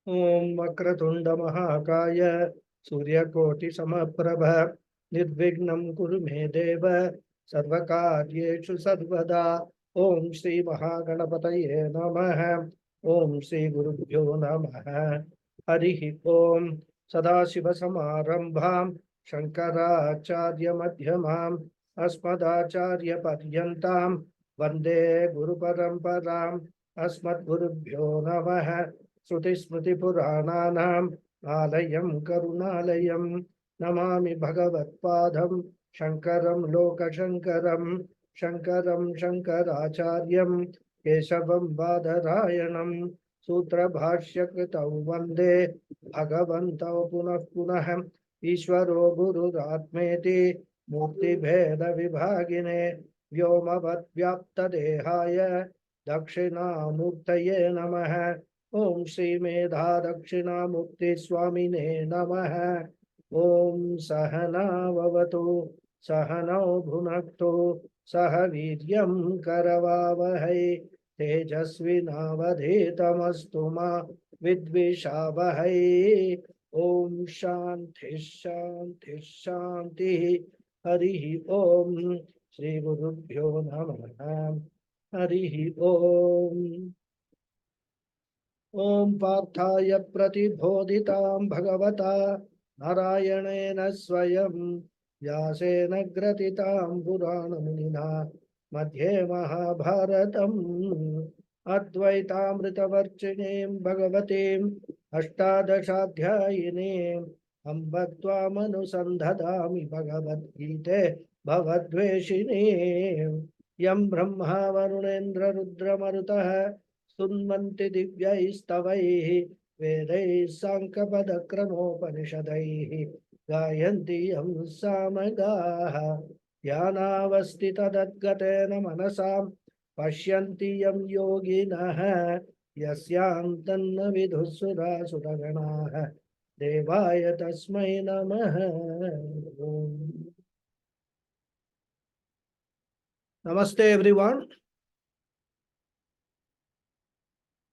Om Vakratunda Mahakaya Suryakoti Samaprabha Nirvignam Kuru Me Deva Sarvakaryeshu Sarvada Om Shri Mahaganapataye Namaha Om Shri Gurubhyo Namaha Harihi Om Sadashiva Samarambham Shankaracharya Madhyamam Asmadacharya Padyantam Vande Guru Paramparam Asmad Gurubhyo Namaha श्रुतिस्मृतिपुराणानाम् आलयं करुणालयं नमामि भगवत्पादं शङ्करं लोकशङ्करं शङ्करं शङ्कराचार्यं केशवं बादरायणं सूत्रभाष्यकृतौ वन्दे भगवन्तौ पुनः पुनः ईश्वरो गुरुरात्मेति मूर्तिभेदविभागिने व्योमवद्व्याप्तदेहाय दक्षिणामूर्तये नमः ओम श्री मेधा दक्षिणामूर्ति स्वामिने नमः। ओम सहनाववतु सहनौ भुनक्तु सह वीर्यं करवावहै तेजस्विनावधीतमस्तु मा विद्विषावहै। ओम शांति शांति शांति। हरि ओम श्री गुरुभ्यो नमः। हरि ओम। ओम पार्थाय प्रतिबोधितां भगवता नारायणेन स्वयं व्यासेन ग्रथितां पुराणमुनिना मध्ये महाभारतम् अद्वैतामृतवर्षिणीं भगवतीम् अष्टादशाध्यायिनीम् अम्ब त्वामनुसन्धदामि भगवद्गीते भवद्वेषिणीम् यं ब्रह्मा वरुणेन्द्र रुद्रमरुतः सुन्वन्ति दिव्यैस्तवैः वेदैः साङ्ख्यपदक्रमोपनिषदैः गायन्ति यं सामगाः ध्यानावस्थिततद्गतेन मनसां पश्यन्ति यं योगिनः यस्यान्तन्न विदुःसुरासुरगणाः देवाय तस्मै नमः। Namaste everyone.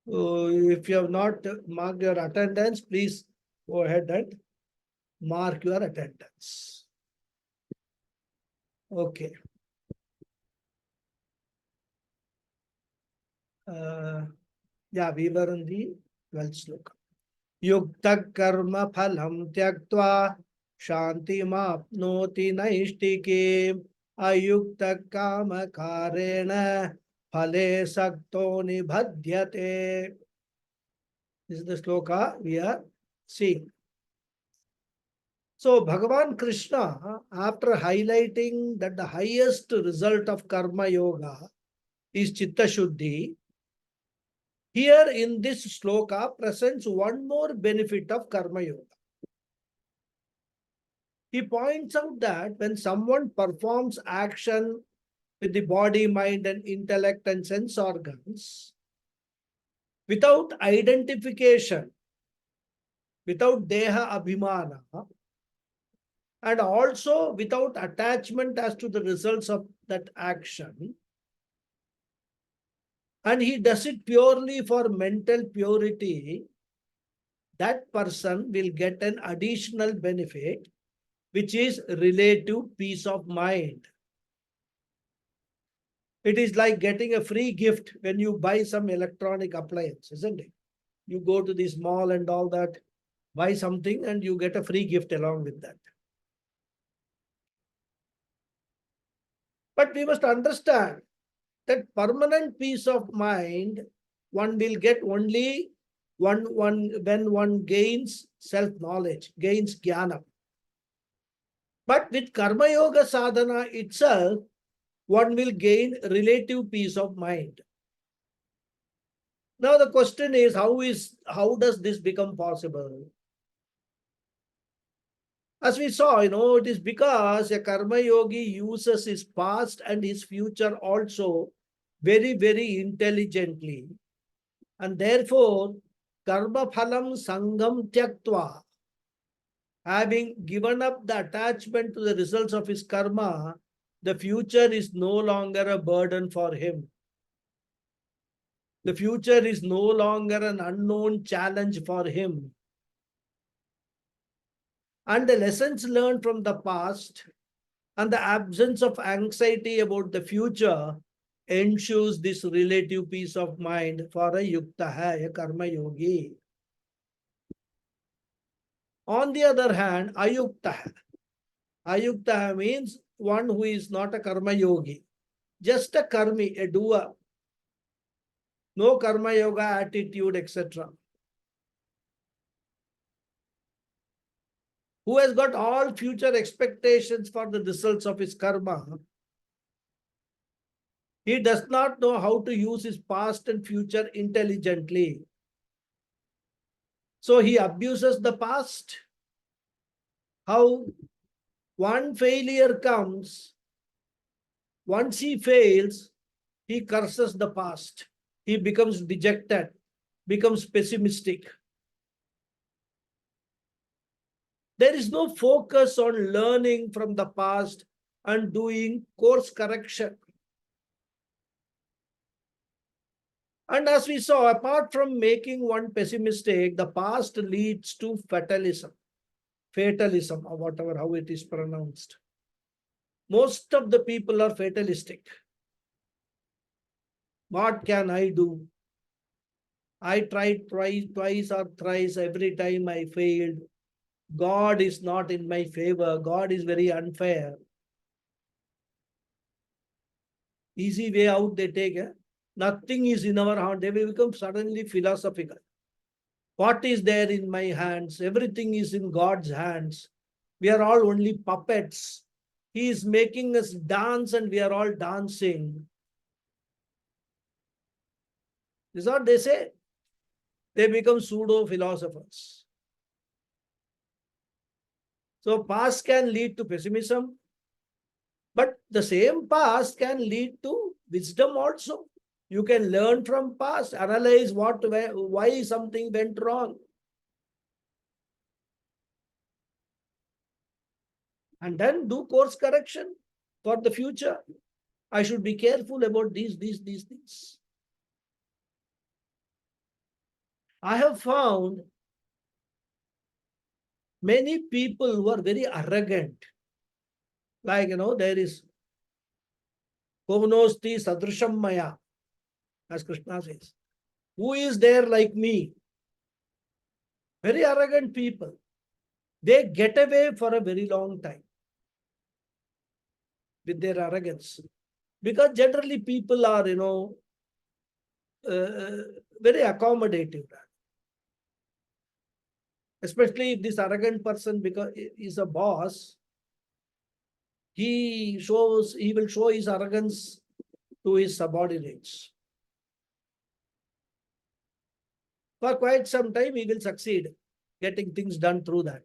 If you have not marked your attendance, please go ahead and mark your attendance. Okay. Yeah, we were in the 12th sloka. Yukta karma phalam tyaktva shantimapnoti naishtikim ayukta kama karena phale sakto nibhadyate. This is the sloka we are seeing. So Bhagavan Krishna, after highlighting that the highest result of karma yoga is Chitta Shuddhi, here in this sloka presents one more benefit of karma yoga. He points out that when someone performs action with the body, mind and intellect and sense organs, without identification, without deha abhimana, and also without attachment as to the results of that action, and he does it purely for mental purity, that person will get an additional benefit, which is relative peace of mind. It is like getting a free gift when you buy some electronic appliance, isn't it? You go to this mall and all that, buy something and you get a free gift along with that. But we must understand that permanent peace of mind one will get only when one gains self-knowledge, gains jnana. But with Karma Yoga sadhana itself, one will gain relative peace of mind. Now the question is, how does this become possible? As we saw, it is because a Karma Yogi uses his past and his future also very, very intelligently. And therefore, Karma Phalam Sangam Tyaktva, having given up the attachment to the results of his karma, the future is no longer a burden for him. The future is no longer an unknown challenge for him. And the lessons learned from the past and the absence of anxiety about the future ensures this relative peace of mind for a yukta hai, a karma yogi. On the other hand, ayukta hai. Ayukta hai means one who is not a karma yogi, just a karmi, a doer, no karma yoga attitude, etc. Who has got all future expectations for the results of his karma. He does not know how to use his past and future intelligently. So he abuses the past. How one failure comes, once he fails, he curses the past. He becomes dejected, becomes pessimistic. There is no focus on learning from the past and doing course correction. And as we saw, apart from making one pessimistic, the past leads to fatalism, or whatever, how it is pronounced. Most of the people are fatalistic. What can I do? I tried twice or thrice, every time I failed. God is not in my favor. God is very unfair. Easy way out they take. Nothing is in our hand. They will become suddenly philosophical. What is there in my hands? Everything is in God's hands. We are all only puppets. He is making us dance and we are all dancing. This is what they say. They become pseudo-philosophers. So past can lead to pessimism, but the same past can lead to wisdom also. You can learn from past, analyze why something went wrong. And then do course correction for the future. I should be careful about these things. I have found many people who are very arrogant. Like, there is Kovunosti Sadrisham Maya, as Krishna says. Who is there like me? Very arrogant people. They get away for a very long time with their arrogance. Because generally people are, very accommodative. Especially if this arrogant person is a boss, he will show his arrogance to his subordinates. For quite some time, he will succeed getting things done through that.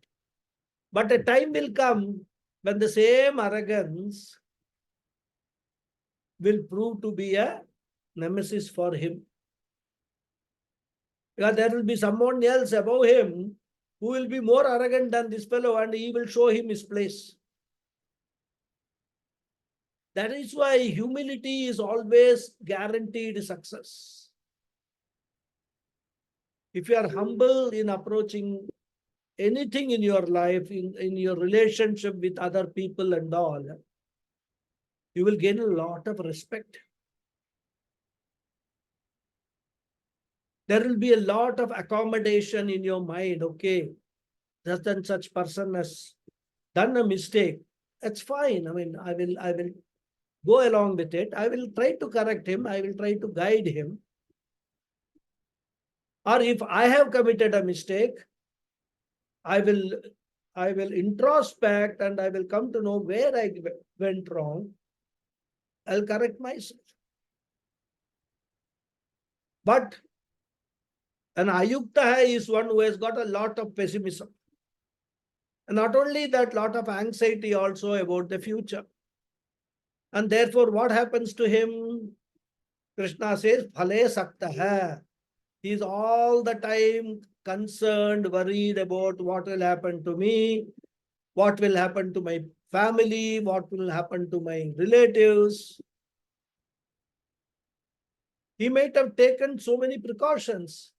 But a time will come when the same arrogance will prove to be a nemesis for him. Because there will be someone else above him who will be more arrogant than this fellow and he will show him his place. That is why humility is always guaranteed success. If you are humble in approaching anything in your life, in your relationship with other people and all, you will gain a lot of respect. There will be a lot of accommodation in your mind. Okay, such and such person has done a mistake. That's fine. I mean, I will go along with it. I will try to correct him. I will try to guide him. Or if I have committed a mistake, I will introspect and I will come to know where I went wrong. I'll correct myself. But an ayukta is one who has got a lot of pessimism. And not only that, lot of anxiety also about the future. And therefore, what happens to him? Krishna says, phale sakta hai. He is all the time concerned, worried about what will happen to me, what will happen to my family, what will happen to my relatives. He might have taken so many precautions,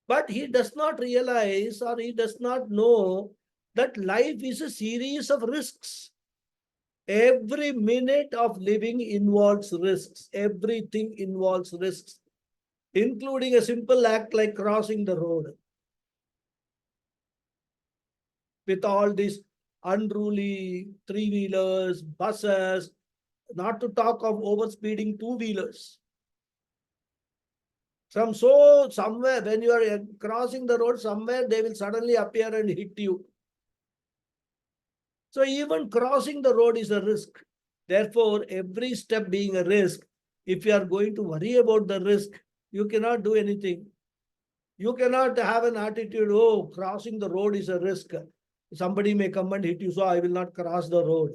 but he does not realize or he does not know that life is a series of risks. Every minute of living involves risks. Everything involves risks, including a simple act like crossing the road. With all these unruly three-wheelers, buses, not to talk of overspeeding two-wheelers. Somewhere, when you are crossing the road, somewhere they will suddenly appear and hit you. So even crossing the road is a risk. Therefore, every step being a risk, if you are going to worry about the risk, you cannot do anything. You cannot have an attitude, oh, crossing the road is a risk. Somebody may come and hit you, so I will not cross the road.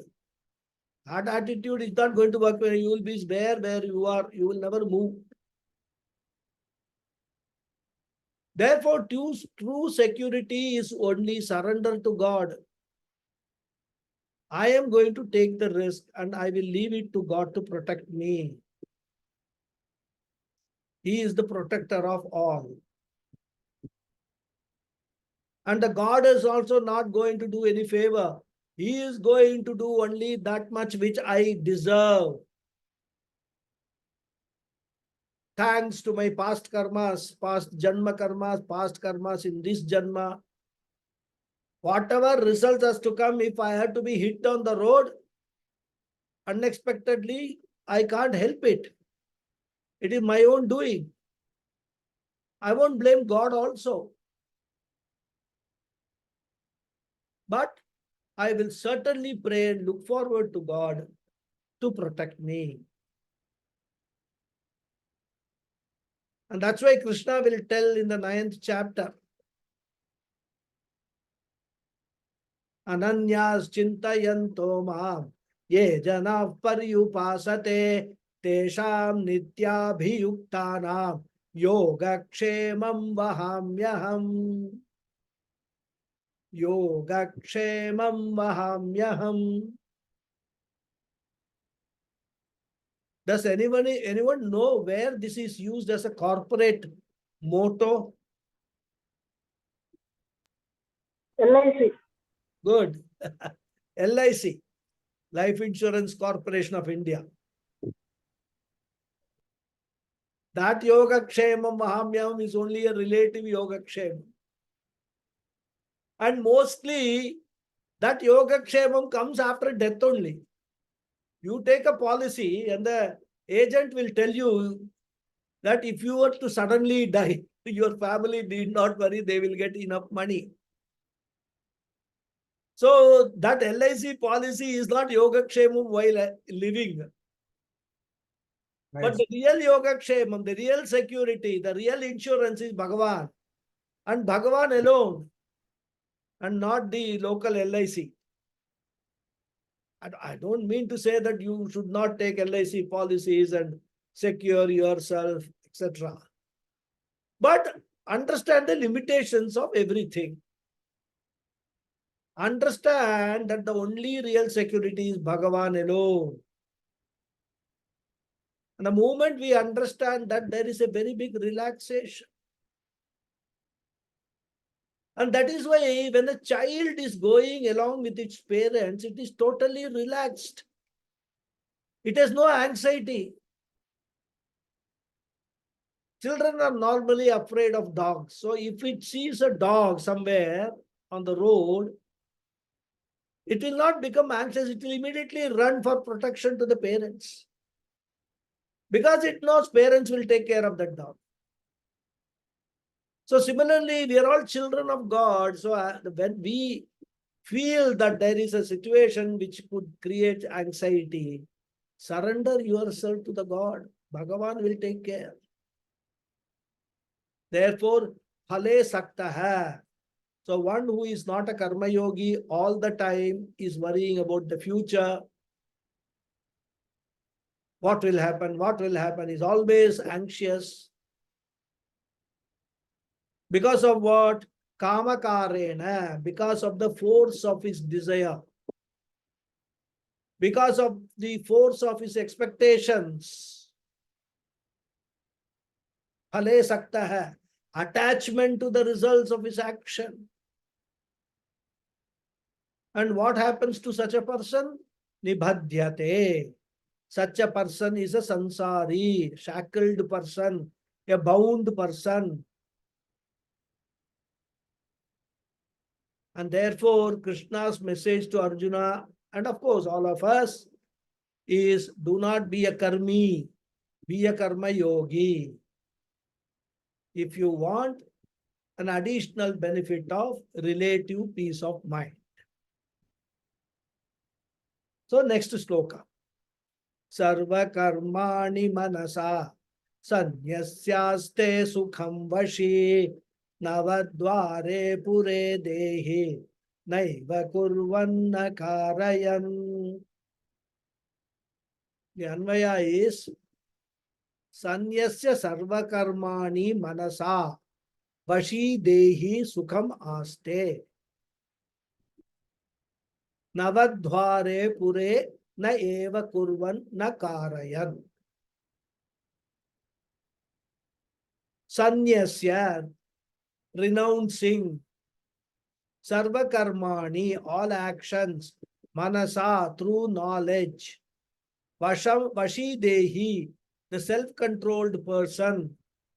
That attitude is not going to work. Where you will be where you are, you will never move. Therefore, true security is only surrender to God. I am going to take the risk and I will leave it to God to protect me. He is the protector of all. And the God is also not going to do any favor. He is going to do only that much which I deserve. Thanks to my past karmas, past karmas in this janma. Whatever results has to come, if I have to be hit on the road unexpectedly, I can't help it. It is my own doing. I won't blame God also. But I will certainly pray and look forward to God to protect me. And that's why Krishna will tell in the 9th chapter, Ananyas chintayanto maam ye jana paryupasate tesham nityabhiyuktanam yogakshemam vahamyaham. Yogakshemam vahamyaham. Does anyone know where this is used as a corporate motto? LIC. Good. LIC, Life Insurance Corporation of India. That Yogakshemam Mahamyam is only a relative Yogakshemam. And mostly that Yogakshemam comes after death only. You take a policy and the agent will tell you that if you were to suddenly die, your family need not worry, they will get enough money. So that LIC policy is not Yogakshemam while living. Right. But the real Yogakshemam, the real security, the real insurance is Bhagavan. And Bhagavan alone. And not the local LIC. I don't mean to say that you should not take LIC policies and secure yourself, etc. But understand the limitations of everything. Understand that the only real security is Bhagavan alone. And the moment we understand that, there is a very big relaxation. And that is why when a child is going along with its parents, it is totally relaxed. It has no anxiety. Children are normally afraid of dogs. So if it sees a dog somewhere on the road, it will not become anxious. It will immediately run for protection to the parents. Because it knows parents will take care of that dog. So similarly, we are all children of God. So when we feel that there is a situation which could create anxiety, surrender yourself to the God. Bhagavan will take care. Therefore, phale sakta hai. So one who is not a karma yogi all the time is worrying about the future. What will happen? What will happen? Is always anxious. Because of what? Kamakarena. Because of the force of his desire. Because of the force of his expectations. phale sakta hai, attachment to the results of his action. And what happens to such a person? Nibhadyate. Such a person is a sansari, shackled person, a bound person. And therefore, Krishna's message to Arjuna, and of course all of us, is do not be a karmi, be a karma yogi. If you want an additional benefit of relative peace of mind. So next sloka. Sarva karmani manasa sanyasyaste sukham vashi navadvare pure dehi naiva kurvanna karayan. The Anvaya is Sanyasya sarva karmani manasa vashi dehi sukham aste navadvare pure na eva kurvan na karayan. Sanyasya, renouncing, sarva karmani, all actions, manasa, through knowledge, vashi dehi, the self-controlled person,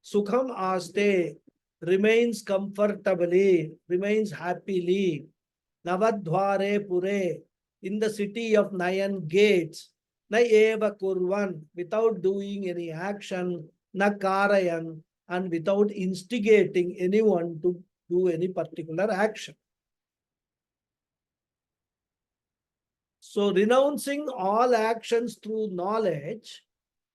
sukham aste, remains comfortably, remains happily, navadvare pure, in the city of 9 gates, na eva kurvan, without doing any action, na karayan, and without instigating anyone to do any particular action. So renouncing all actions through knowledge,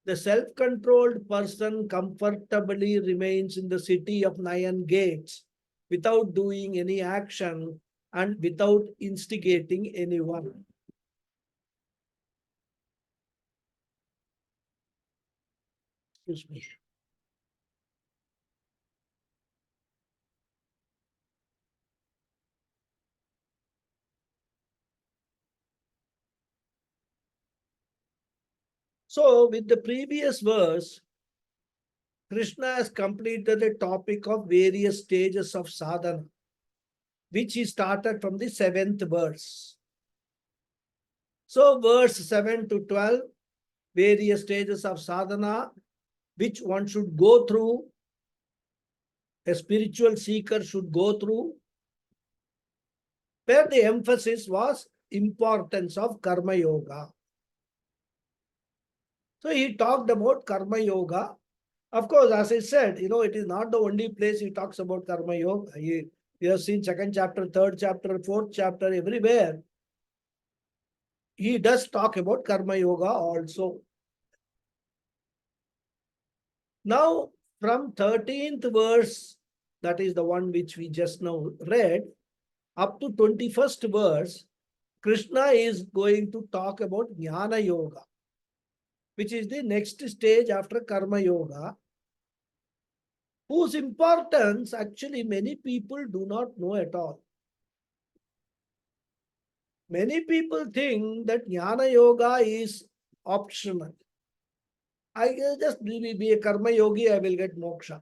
the self-controlled person comfortably remains in the city of 9 gates without doing any action and without instigating anyone. Excuse me. So with the previous verse, Krishna has completed the topic of various stages of sadhana, which he started from the 7th verse. So verse 7 to 12, various stages of sadhana, which one should go through, a spiritual seeker should go through, where the emphasis was importance of karma yoga. So he talked about karma yoga. Of course, as I said, it is not the only place he talks about karma yoga. You have seen 2nd chapter, 3rd chapter, 4th chapter, everywhere. He does talk about karma yoga also. Now, from 13th verse, that is the one which we just now read, up to 21st verse, Krishna is going to talk about Jnana Yoga, which is the next stage after Karma Yoga, whose importance actually many people do not know at all. Many people think that Jnana Yoga is optional. I can just be a Karma Yogi, I will get moksha.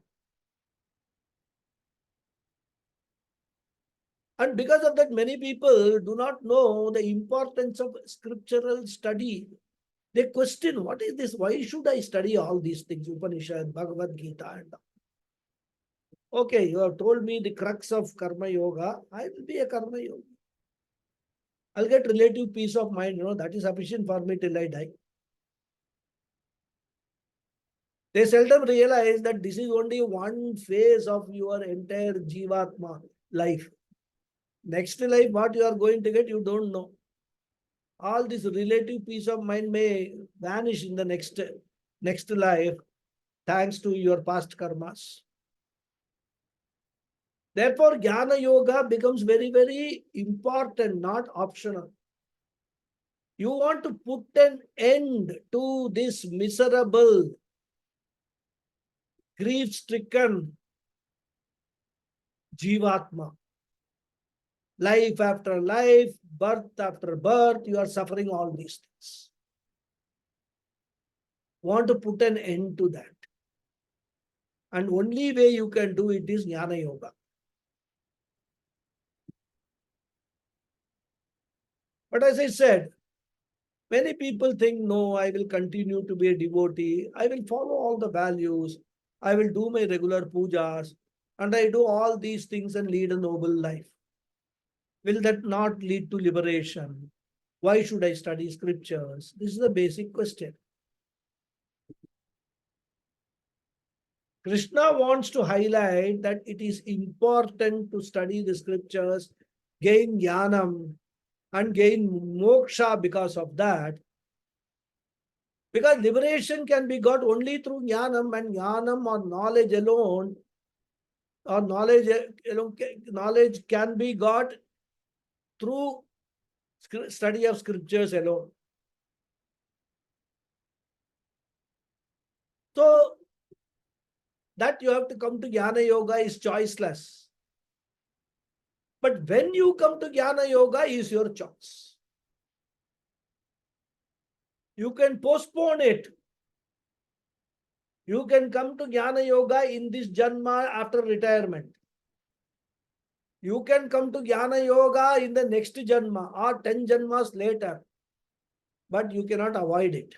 And because of that, many people do not know the importance of scriptural study. They question, what is this? Why should I study all these things? Upanishad, Bhagavad Gita, and okay, you have told me the crux of Karma Yoga. I will be a Karma Yogi. I'll get relative peace of mind. That is sufficient for me till I die. They seldom realize that this is only one phase of your entire Jivatma life. Next life, what you are going to get, you don't know. All this relative peace of mind may vanish in the next life, thanks to your past karmas. Therefore, Jnana Yoga becomes very, very important, not optional. You want to put an end to this miserable, grief-stricken Jivatma. Life after life, birth after birth, you are suffering all these things. Want to put an end to that. And only way you can do it is Jnana Yoga. But as I said, many people think, no, I will continue to be a devotee. I will follow all the values. I will do my regular pujas. And I do all these things and lead a noble life. Will that not lead to liberation? Why should I study scriptures? This is the basic question. Krishna wants to highlight that it is important to study the scriptures, gain jnanam, and gain moksha because of that. Because liberation can be got only through jnanam, and jnanam or knowledge alone, or knowledge can be got through study of scriptures alone. So that you have to come to Jnana Yoga is choiceless. But when you come to Jnana Yoga is your choice. You can postpone it. You can come to Jnana Yoga in this Janma after retirement. You can come to Jnana Yoga in the next Janma or 10 Janmas later. But you cannot avoid it.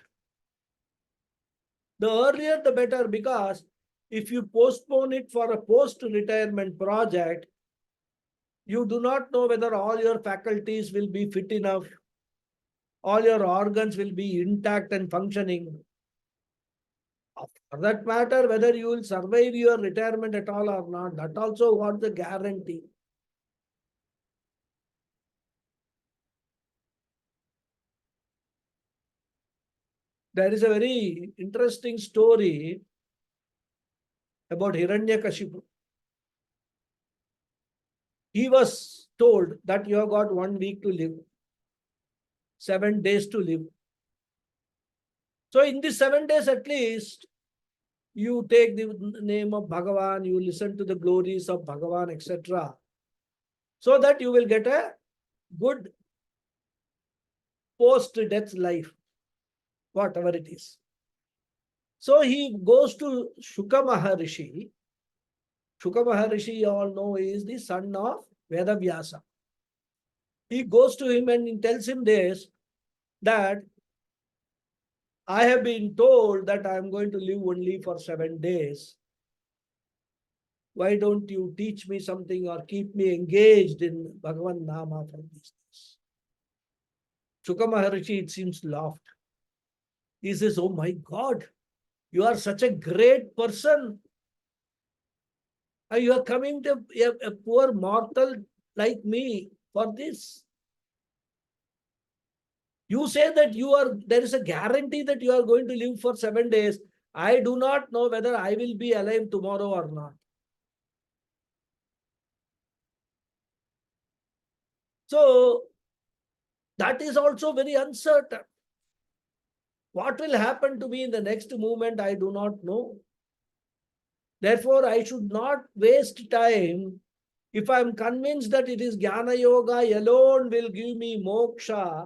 The earlier the better, because if you postpone it for a post-retirement project, you do not know whether all your faculties will be fit enough, all your organs will be intact and functioning. For that matter, whether you will survive your retirement at all or not, that also what the guarantee. There is a very interesting story about Hiranyakashipu. He was told that you have got 1 week to live, 7 days to live. So in these 7 days at least, you take the name of Bhagavan, you listen to the glories of Bhagavan, etc. So that you will get a good post-death life, whatever it is. So he goes to Shuka Maharishi. Shuka Maharishi, you all know, is the son of Vedavyasa. He goes to him and he tells him this, that I have been told that I am going to live only for 7 days. Why don't you teach me something or keep me engaged in Bhagavan Nama for these days? Shuka Maharishi, it seems, laughed. He says, oh my God, you are such a great person. And you are coming to a poor mortal like me for this. You say that there is a guarantee that you are going to live for 7 days. I do not know whether I will be alive tomorrow or not. So that is also very uncertain. What will happen to me in the next moment, I do not know. Therefore, I should not waste time. If I am convinced that it is Jnana Yoga alone will give me moksha,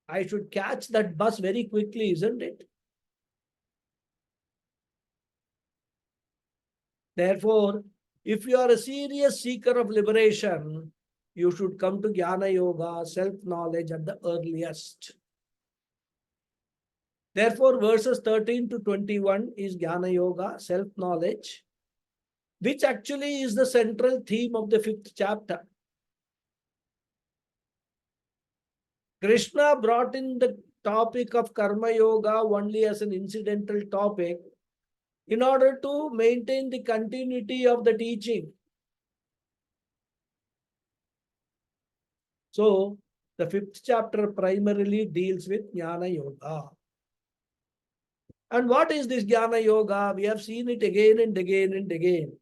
I should catch that bus very quickly, isn't it? Therefore, if you are a serious seeker of liberation, you should come to Jnana Yoga, self-knowledge at the earliest. Therefore, verses 13 to 21 is Jnana Yoga, self-knowledge, which actually is the central theme of the 5th chapter. Krishna brought in the topic of Karma Yoga only as an incidental topic in order to maintain the continuity of the teaching. So, the 5th chapter primarily deals with Jnana Yoga. And what is this Jnana Yoga? We have seen it again and again and again.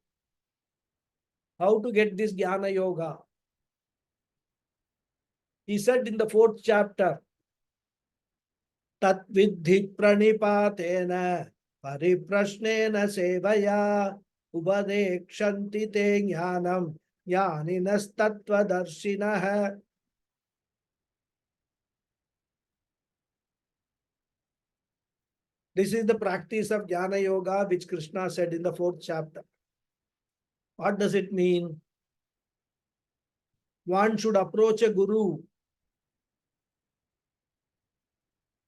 How to get this Jnana Yoga? He said in the 4th chapter, Tat vidhi pranipatena pariprashnena sevaya upadekshanti te jnanam jnaninas tattvadarshinaha. This is the practice of Jnana Yoga, which Krishna said in the 4th chapter. What does it mean? One should approach a guru,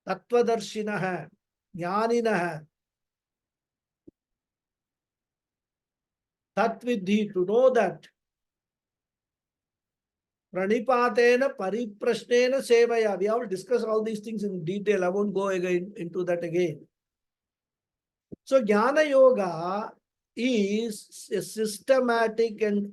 Tattvadarshinaha, Jnaninaha, Tatvidhi, to know that Pranipatena Pariprashnena Sevaya. We have discussed all these things in detail. I won't go again into that again. So Jnana Yoga is a systematic and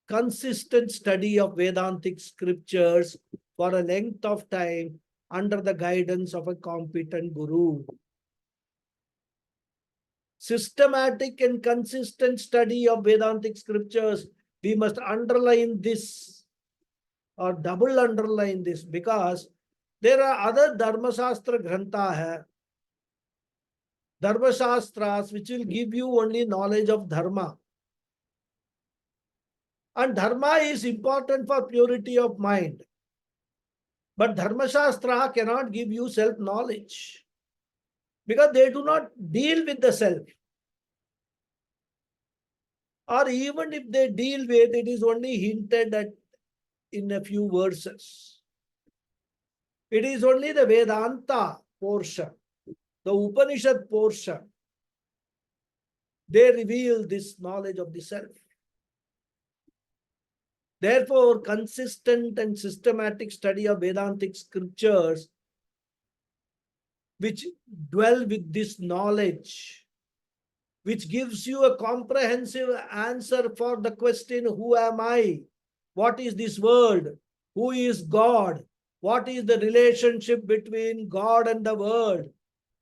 consistent study of Vedantic scriptures for a length of time under the guidance of a competent guru. Systematic and consistent study of Vedantic scriptures. We must underline this or double underline this, because there are other Dharmasastra Grantha, Dharmashastras, which will give you only knowledge of Dharma. And Dharma is important for purity of mind. But Dharmashastra cannot give you self-knowledge, because they do not deal with the self. Or even if they deal with, it is only hinted at in a few verses. It is only the Vedanta portion, the Upanishad portion. They reveal this knowledge of the self. Therefore, consistent and systematic study of Vedantic scriptures, which dwell with this knowledge, which gives you a comprehensive answer for the question, who am I? What is this world? Who is God? What is the relationship between God and the world?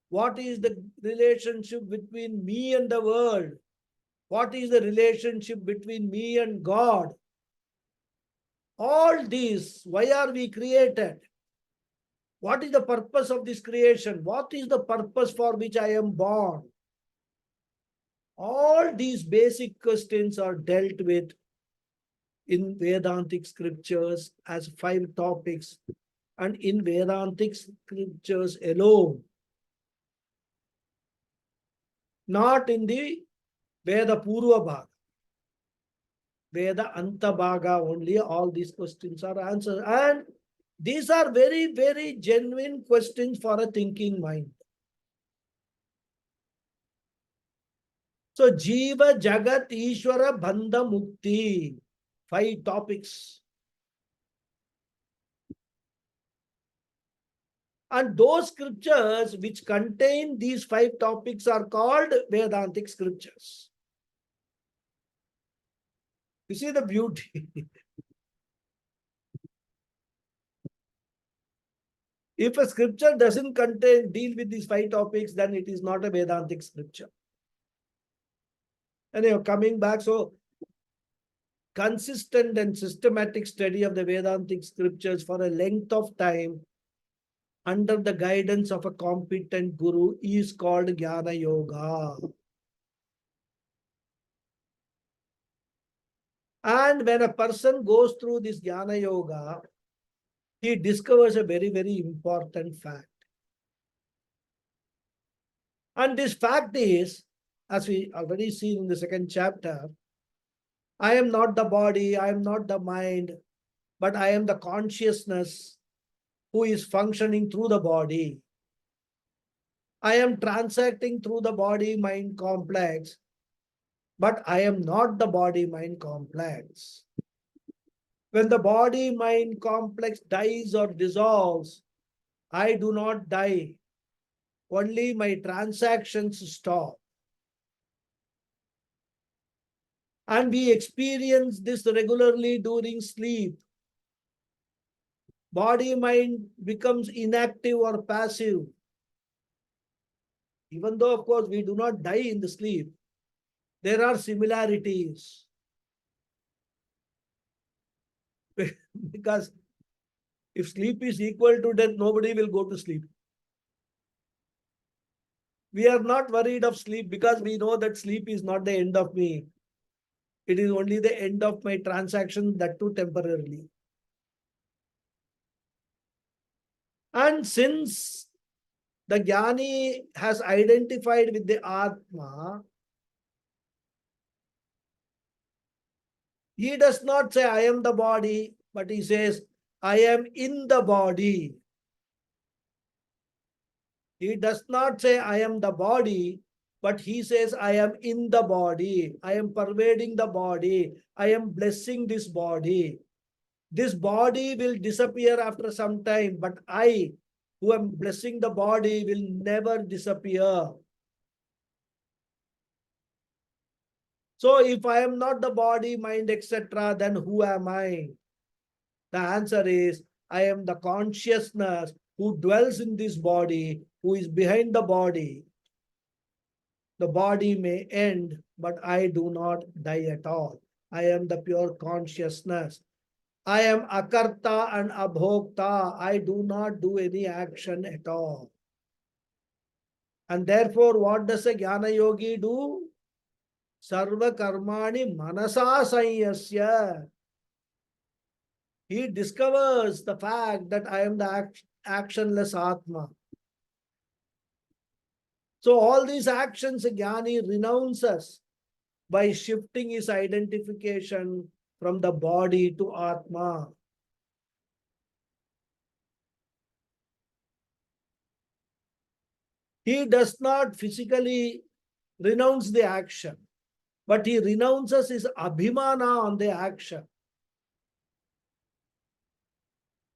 What is the relationship between me and the world? What is the relationship between me and God? All these, why are we created? What is the purpose of this creation? What is the purpose for which I am born? All these basic questions are dealt with in Vedantic scriptures as 5 topics, and in Vedantic scriptures alone. Not in the Veda Purva Bhaga. Veda Anta Bhaga only all these questions are answered. And these are very, very genuine questions for a thinking mind. So Jiva, Jagat, Ishvara, Bandha, Mukti. 5 topics. And those scriptures which contain these 5 topics are called Vedantic scriptures. You see the beauty. If a scripture doesn't deal with these 5 topics, then it is not a Vedantic scripture. Anyhow, coming back, so consistent and systematic study of the Vedantic scriptures for a length of time under the guidance of a competent guru is called Jnana Yoga. And when a person goes through this Jnana Yoga, he discovers a very, very important fact. And this fact is, as we already seen in the 2nd chapter, I am not the body, I am not the mind, but I am the consciousness who is functioning through the body. I am transacting through the body-mind complex, but I am not the body-mind complex. When the body-mind complex dies or dissolves, I do not die. Only my transactions stop. And we experience this regularly during sleep. Body-mind becomes inactive or passive. Even though, of course, we do not die in the sleep, there are similarities. Because if sleep is equal to death, nobody will go to sleep. We are not worried of sleep because we know that sleep is not the end of me. It is only the end of my transaction, that too temporarily. And since the Jnani has identified with the Atma, he does not say, I am the body, but he says, I am in the body. He does not say, I am the body, but he says, I am in the body. I am pervading the body. I am blessing this body. This body will disappear after some time, but I, who am blessing the body, will never disappear. So if I am not the body, mind, etc., then who am I? The answer is, I am the consciousness who dwells in this body, who is behind the body. The body may end, but I do not die at all. I am the pure consciousness. I am akarta and abhokta. I do not do any action at all. And therefore, what does a Jnana Yogi do? Sarva karmani manasa sanyasya. He discovers the fact that I am the actionless Atma. So all these actions a Jnani renounces by shifting his identification from the body to Atma. He does not physically renounce the action, but he renounces his abhimana on the action,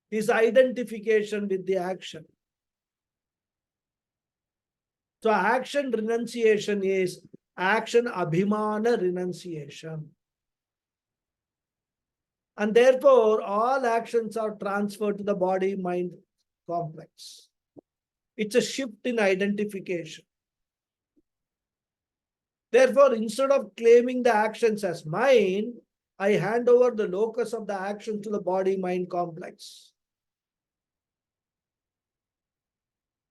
his identification with the action. So action renunciation is action abhimana renunciation. And therefore, all actions are transferred to the body-mind complex. It's a shift in identification. Therefore, instead of claiming the actions as mine, I hand over the locus of the action to the body-mind complex.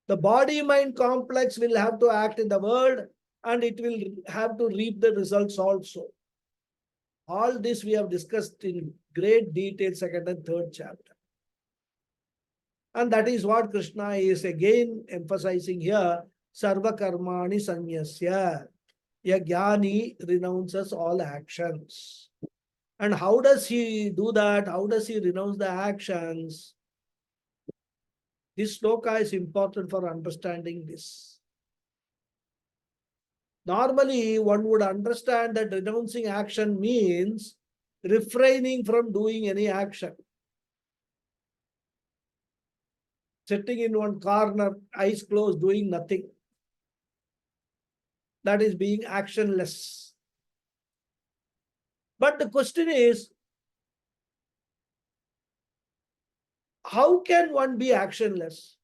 The body-mind complex will have to act in the world, and it will have to reap the results also. All this we have discussed in great detail, second and third chapter. And that is what Krishna is again emphasizing here. Sarva karmani sanyasya. A jnani renounces all actions. And how does he do that? How does he renounce the actions? This sloka is important for understanding this. Normally, one would understand that renouncing action means refraining from doing any action. Sitting in one corner, eyes closed, doing nothing. That is being actionless. But the question is, how can one be actionless?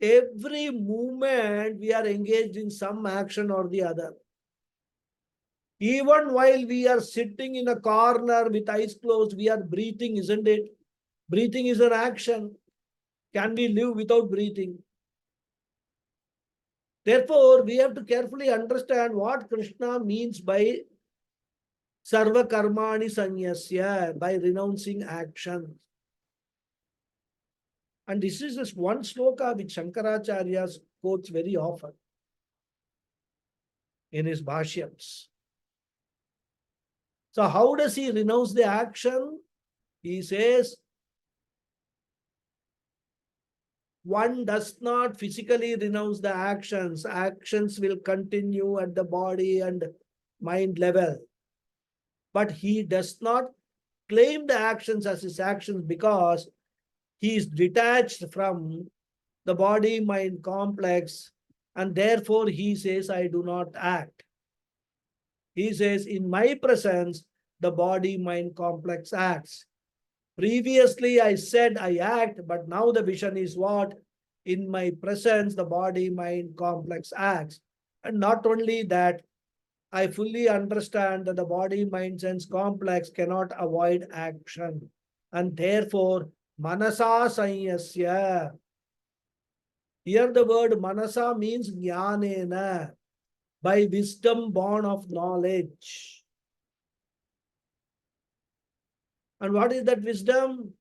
Every movement we are engaged in some action or the other. Even while we are sitting in a corner with eyes closed, we are breathing, isn't it? Breathing is an action. Can we live without breathing? Therefore, we have to carefully understand what Krishna means by sarva karmani sanyasya, by renouncing action. And this is just one sloka which Shankaracharya quotes very often in his bhashyams. So how does he renounce the action? He says, one does not physically renounce the actions. Actions will continue at the body and mind level. But he does not claim the actions as his actions because he is detached from the body-mind complex, and therefore he says, I do not act. He says, in my presence, the body-mind complex acts. Previously, I said I act, but now the vision is what? In my presence, the body-mind complex acts. And not only that, I fully understand that the body-mind sense complex cannot avoid action. And therefore, manasa sanyasya. Here the word manasa means jnanena, by wisdom born of knowledge. And what is that wisdom?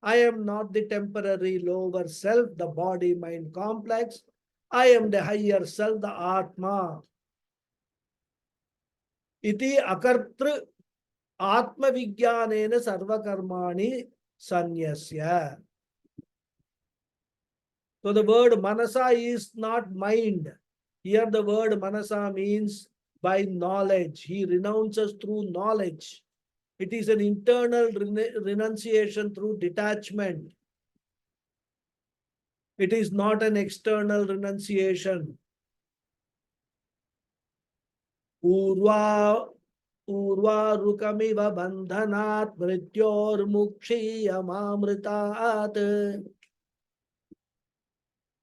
I am not the temporary lower self, the body-mind complex. I am the higher self, the Atma. Iti akartru Atma Vijnanena Sarva Karmani Sanyasya. So the word Manasa is not mind. Here the word Manasa means by knowledge. He renounces through knowledge. It is an internal renunciation through detachment. It is not an external renunciation. Urva Urvarukamiva bandhanat mrityormukshiyamamritat.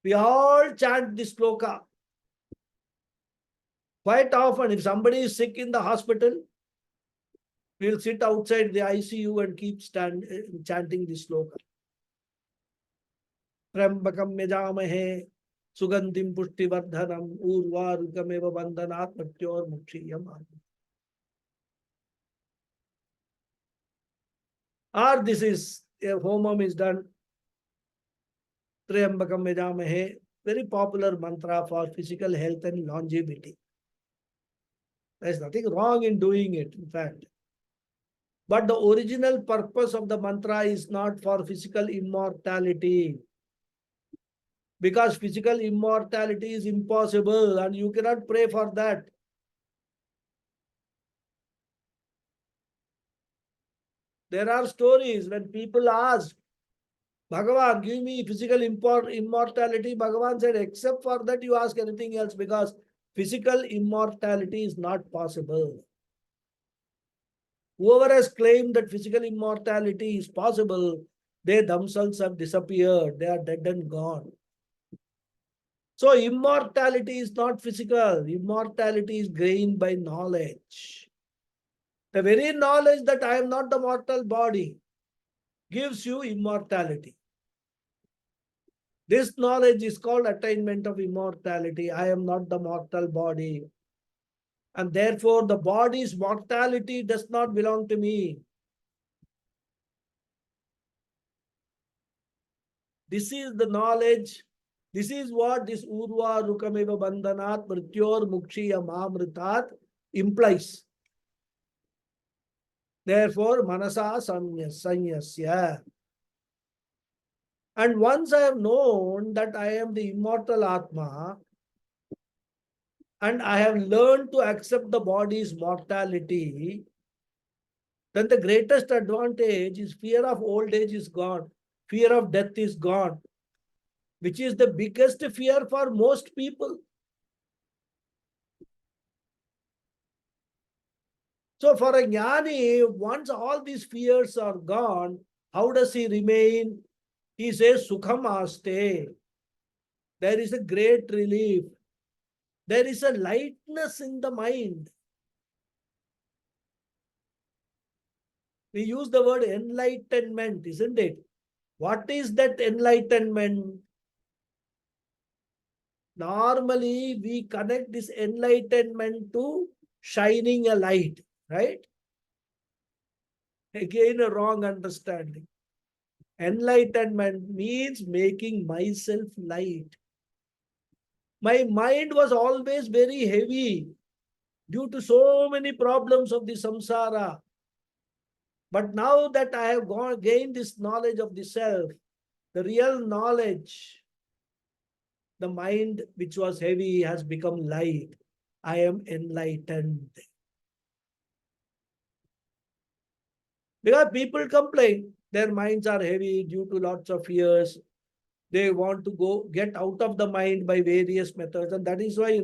We all chant this sloka. Quite often, if somebody is sick in the hospital, we'll sit outside the ICU and keep chanting this sloka. Trambakam yajamahe sugandim pushtivardhanam urvarukamiva bandhanat mrityormukshiyamamritat. Or this is, a homam is done. Triambakam yajamahe, very popular mantra for physical health and longevity. There's nothing wrong in doing it, in fact. But the original purpose of the mantra is not for physical immortality. Because physical immortality is impossible and you cannot pray for that. There are stories when people ask, Bhagavan, give me physical immortality. Bhagavan said, except for that, you ask anything else because physical immortality is not possible. Whoever has claimed that physical immortality is possible, they themselves have disappeared. They are dead and gone. So immortality is not physical. Immortality is gained by knowledge. The very knowledge that I am not the mortal body gives you immortality. This knowledge is called attainment of immortality. I am not the mortal body. And therefore, the body's mortality does not belong to me. This is the knowledge. This is what this Urva Rukameva Bandhanat Mrityor Mukshiya Mamritat implies. Therefore, Manasa Sanyasya. And once I have known that I am the immortal Atma, and I have learned to accept the body's mortality, then the greatest advantage is fear of old age is gone. Fear of death is gone, which is the biggest fear for most people. So for a jnani, once all these fears are gone, how does he remain? He says, Sukham aste. There is a great relief. There is a lightness in the mind. We use the word enlightenment, isn't it? What is that enlightenment? Normally, we connect this enlightenment to shining a light, right? Again, a wrong understanding. Enlightenment means making myself light. My mind was always very heavy due to so many problems of the samsara. But now that I have gained this knowledge of the self, the real knowledge, the mind which was heavy has become light. I am enlightened. Because people complain, their minds are heavy due to lots of fears. They want to get out of the mind by various methods. And that is why,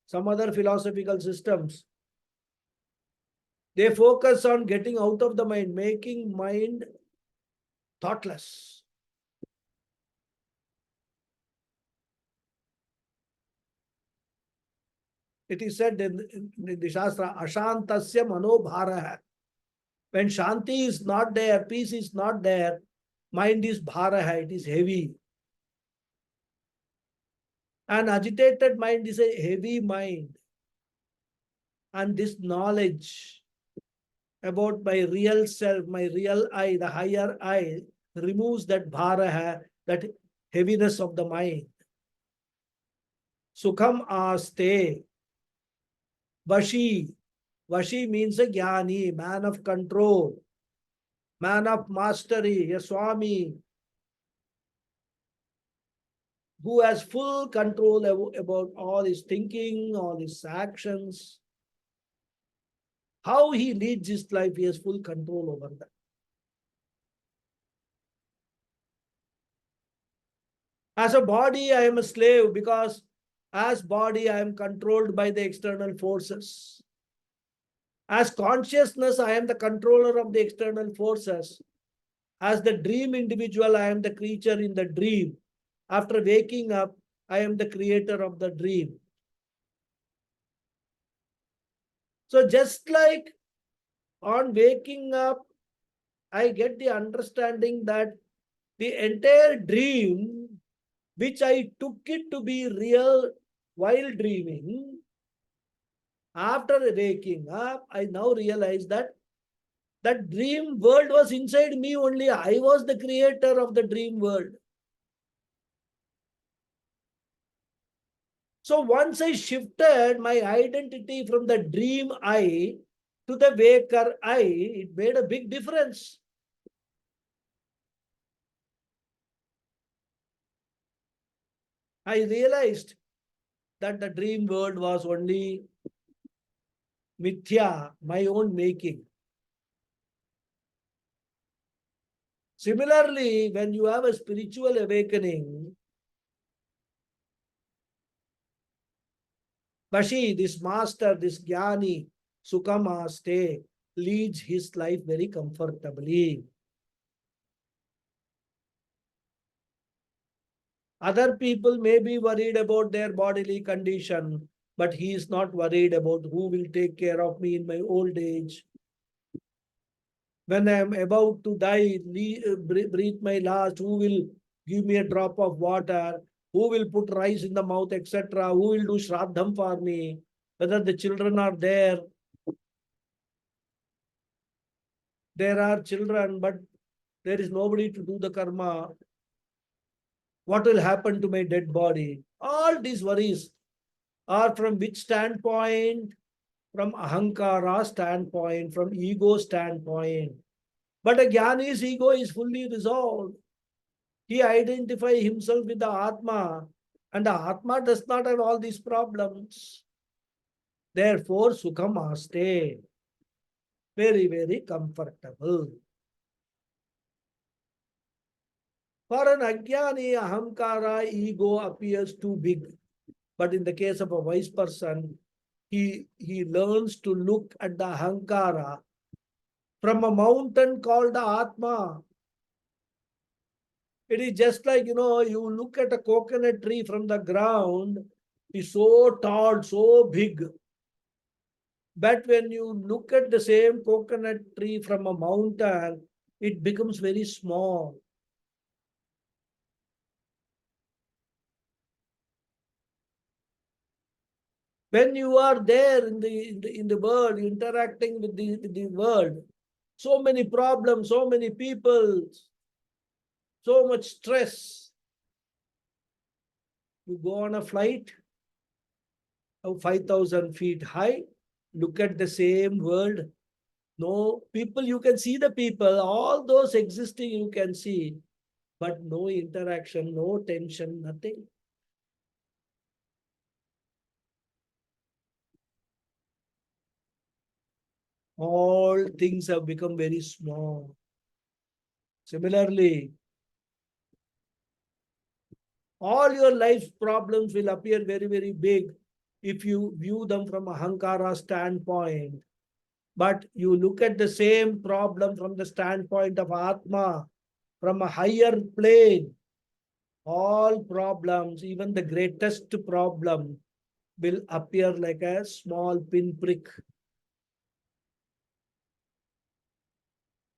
some other philosophical systems, they focus on getting out of the mind, making mind thoughtless. It is said in the Shastra, Ashantasya manobhara. When Shanti is not there, peace is not there, mind is bhara, it is heavy. An agitated mind is a heavy mind. And this knowledge about my real self, my real I, the higher I, removes that bhara, that heaviness of the mind. Sukham aste. Vashi. Vashi means a jnani, man of control, man of mastery, a swami, who has full control about all his thinking, all his actions. How he leads his life, he has full control over that. As a body, I am a slave because as body, I am controlled by the external forces. As consciousness, I am the controller of the external forces. As the dream individual, I am the creature in the dream. After waking up, I am the creator of the dream. So just like on waking up, I get the understanding that the entire dream, which I took it to be real while dreaming, after waking up, I now realize that that dream world was inside me only. I was the creator of the dream world. So once I shifted my identity from the dream I to the waker I, it made a big difference. I realized that the dream world was only mithya, my own making. Similarly, when you have a spiritual awakening, Bashi, this master, this jnani, Sukhamaste, leads his life very comfortably. Other people may be worried about their bodily condition, but he is not worried about who will take care of me in my old age. When I am about to die, breathe my last, who will give me a drop of water? Who will put rice in the mouth, etc.? Who will do shraddham for me? Whether the children are there. There are children, but there is nobody to do the karma. What will happen to my dead body? All these worries are from which standpoint? From ahankara standpoint, from ego standpoint. But a jnani's ego is fully resolved. He identifies himself with the Atma, and the Atma does not have all these problems. Therefore, Sukham Aste, very, very comfortable. For an Ajnani, Ahamkara, ego appears too big. But in the case of a wise person, he learns to look at the Ahankara from a mountain called the Atma. It is just like, you look at a coconut tree from the ground, it's so tall, so big. But when you look at the same coconut tree from a mountain, it becomes very small. When you are there in the world, interacting with the world, so many problems, so many people, so much stress. You go on a flight of 5,000 feet high, look at the same world. No people, you can see the people, all those existing you can see, but no interaction, no tension, nothing. All things have become very small. Similarly, all your life's problems will appear very, very big if you view them from a Ahankara standpoint. But you look at the same problem from the standpoint of Atma, from a higher plane, all problems, even the greatest problem, will appear like a small pinprick.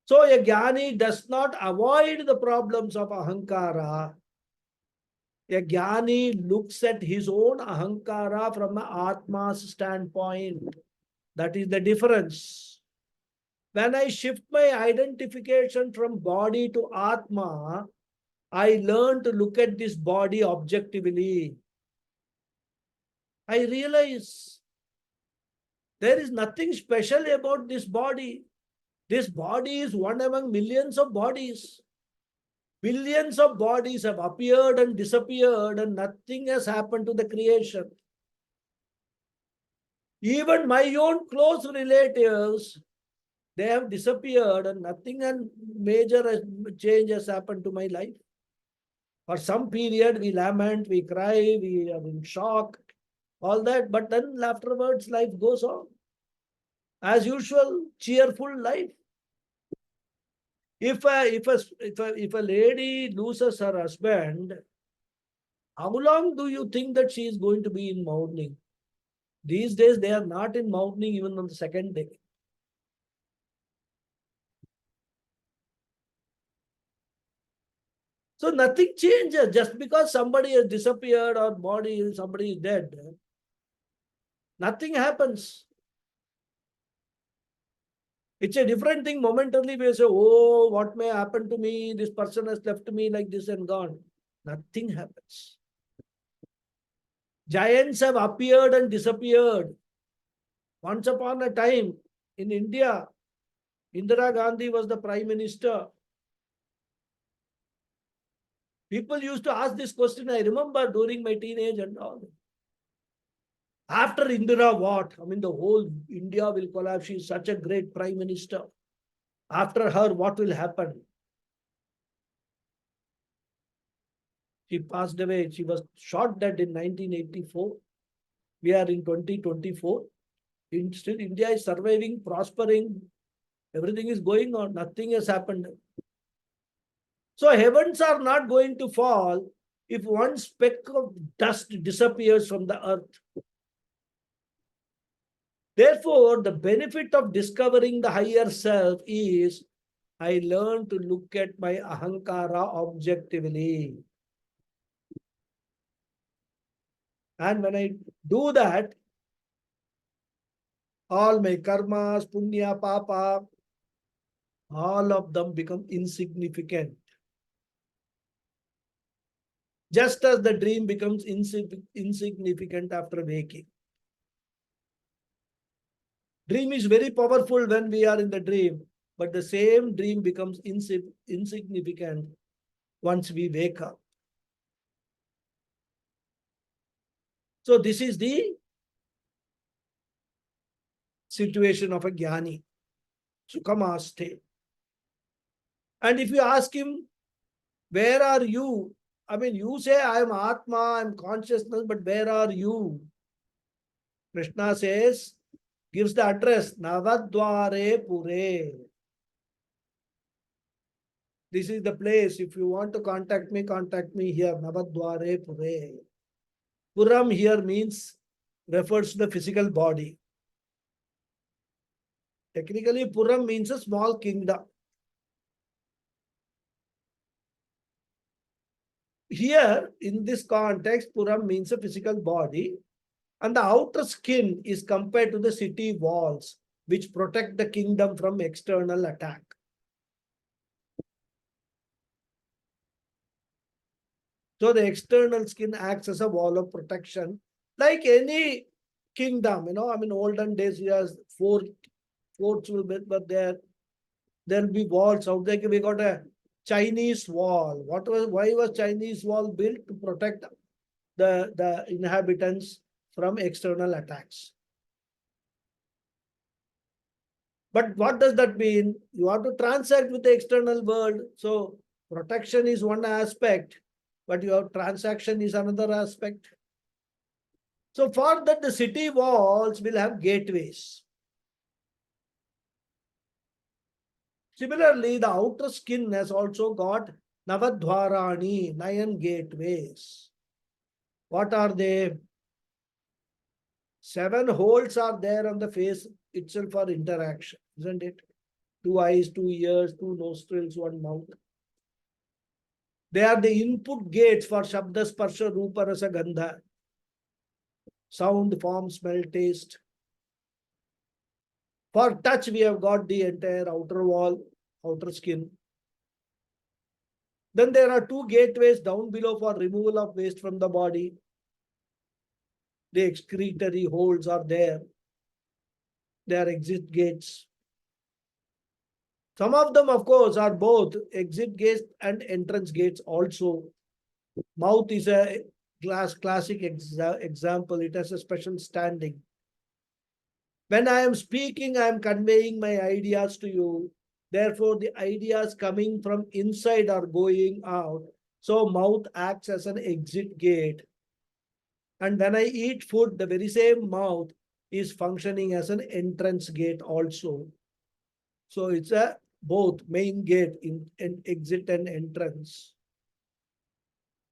So a jnani does not avoid the problems of Ahankara. A jnani looks at his own ahankara from the Atma's standpoint. That is the difference. When I shift my identification from body to Atma, I learn to look at this body objectively. I realize there is nothing special about this body. This body is one among millions of bodies. Billions of bodies have appeared and disappeared, and nothing has happened to the creation. Even my own close relatives, they have disappeared, and nothing and major change has happened to my life. For some period, we lament, we cry, we are in shock, all that, but then afterwards, life goes on. As usual, cheerful life. If a lady loses her husband, how long do you think that she is going to be in mourning? These days, they are not in mourning even on the second day. So nothing changes just because somebody has disappeared or somebody is dead. Nothing happens. It's a different thing momentarily we say, oh, what may happen to me? This person has left me like this and gone. Nothing happens. Giants have appeared and disappeared. Once upon a time in India, Indira Gandhi was the prime minister. People used to ask this question. I remember during my teenage and all. After Indira, what? I mean, the whole India will collapse. She is such a great prime minister. After her, what will happen? She passed away. She was shot dead in 1984. We are in 2024. Still, India is surviving, prospering. Everything is going on. Nothing has happened. So heavens are not going to fall if one speck of dust disappears from the earth. Therefore, the benefit of discovering the higher self is I learn to look at my ahankara objectively. And when I do that, all my karmas, punya, papa, all of them become insignificant. Just as the dream becomes insignificant after waking. Dream is very powerful when we are in the dream, but the same dream becomes insignificant once we wake up. So this is the situation of a jnani, Sukhamaste. And if you ask him, where are you? I mean, you say, I am Atma, I am consciousness, but where are you? Krishna says, gives the address, Navadware Pure. This is the place. If you want to contact me here, Navadware Pure. Puram here refers to the physical body. Technically, Puram means a small kingdom. Here, in this context, Puram means a physical body, and the outer skin is compared to the city walls, which protect the kingdom from external attack. So the external skin acts as a wall of protection, like any kingdom. I mean, olden days, yes, forts will be, but there'll be walls out there. We got a Chinese wall. Why was Chinese wall built? To protect the inhabitants from external attacks. But what does that mean? You have to transact with the external world. So protection is one aspect, but your transaction is another aspect. So for that, the city walls will have gateways. Similarly, the outer skin has also got Navadvarani, 9 gateways. What are they? 7 holes are there on the face itself for interaction, isn't it? 2 eyes, 2 ears, 2 nostrils, 1 mouth. They are the input gates for Shabda, Sparsha, Rupa, Rasa, Gandha. Sound, form, smell, taste. For touch, we have got the entire outer wall, outer skin. Then there are 2 gateways down below for removal of waste from the body. The excretory holes are there. They are exit gates. Some of them, of course, are both exit gates and entrance gates also. Mouth is a classic example. It has a special standing. When I am speaking, I am conveying my ideas to you. Therefore, the ideas coming from inside are going out. So mouth acts as an exit gate. And when I eat food, the very same mouth is functioning as an entrance gate also. So it's a both main gate in exit and entrance.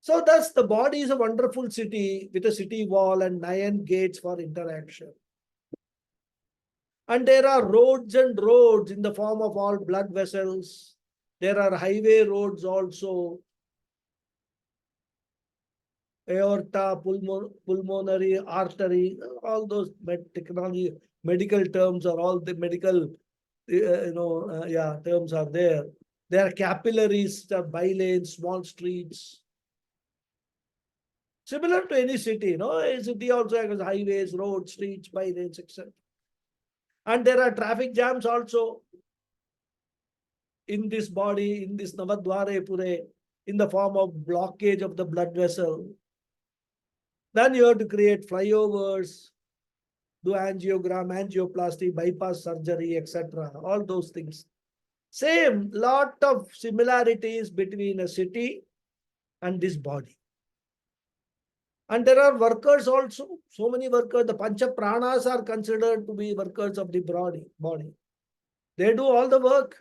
So thus the body is a wonderful city with a city wall and 9 gates for interaction. And there are roads and roads in the form of all blood vessels. There are highway roads also. Aorta, pulmonary artery, all those medical terms are all the medical, terms are there. There are capillaries, bylanes, small streets. Similar to any city, a city also has highways, roads, streets, bylanes, etc. And there are traffic jams also in this body, in this Navadware Pure, in the form of blockage of the blood vessel. Then you have to create flyovers, do angiogram, angioplasty, bypass surgery, etc. All those things. Same, lot of similarities between a city and this body. And there are workers also, so many workers. The Pancha Pranas are considered to be workers of the body. They do all the work,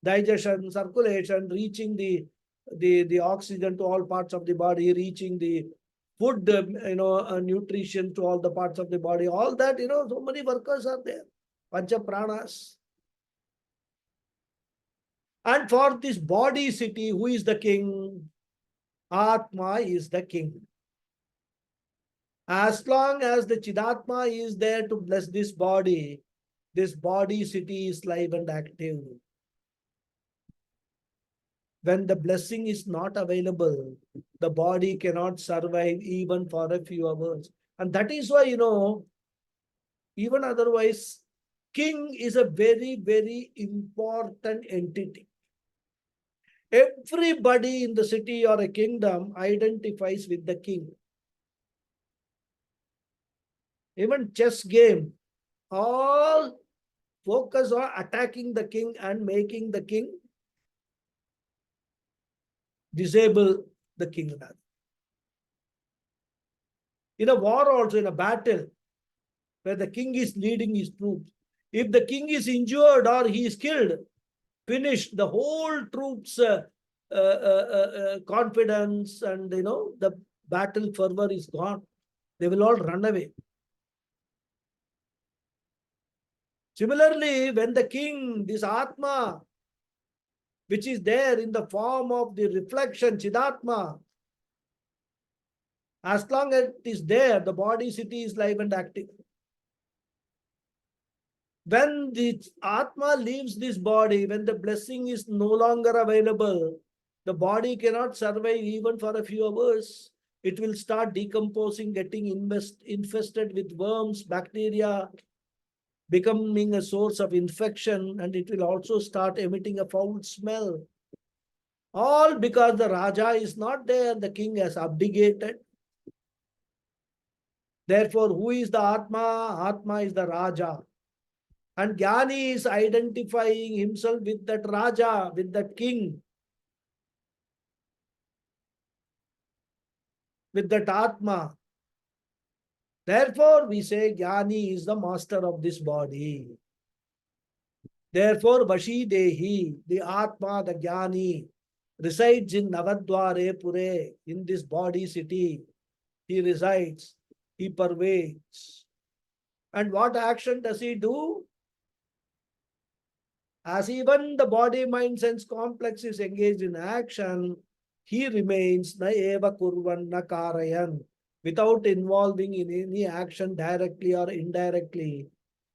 digestion, circulation, reaching the oxygen to all parts of the body, reaching the food, nutrition to all the parts of the body. All that, so many workers are there. Pancha Pranas. And for this body city, who is the king? Atma is the king. As long as the Chidatma is there to bless this body city is live and active. When the blessing is not available, the body cannot survive even for a few hours. And that is why, even otherwise, king is a very, very important entity. Everybody in the city or a kingdom identifies with the king. Even chess game, all focus on attacking the king and making the king disable the king. In a war also, in a battle, where the king is leading his troops, if the king is injured or he is killed, finished, the whole troops' confidence and, the battle fervor is gone. They will all run away. Similarly, when the king, this Atma, which is there in the form of the reflection, Chidatma, as long as it is there, the body city is live and active. When the Atma leaves this body, when the blessing is no longer available, the body cannot survive even for a few hours. It will start decomposing, getting infested with worms, bacteria, becoming a source of infection, and it will also start emitting a foul smell. All because the Raja is not there, the king has abdicated. Therefore, who is the Atma? Atma is the Raja. And Jnani is identifying himself with that Raja, with that king, with that Atma. Therefore, we say Jnani is the master of this body. Therefore, Vashi Dehi, the Atma, the Jnani, resides in Navadware Pure, in this body city. He resides, he pervades. And what action does he do? As even the body, mind, sense complex is engaged in action, he remains na eva kurvan na karayan, without involving in any action directly or indirectly,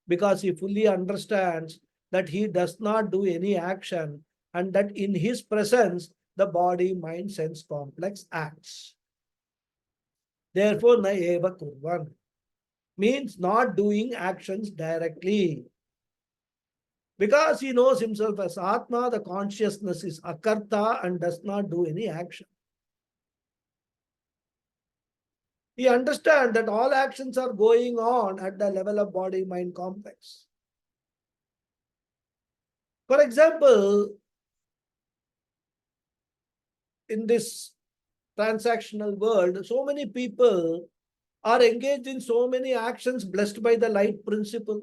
because he fully understands that he does not do any action and that in his presence, the body, mind, sense complex acts. Therefore, na eva kurvan. means not doing actions directly. Because he knows himself as Atma, the consciousness is akarta and does not do any action. He understands that all actions are going on at the level of body-mind complex. For example, in this transactional world, so many people are engaged in so many actions blessed by the light principle.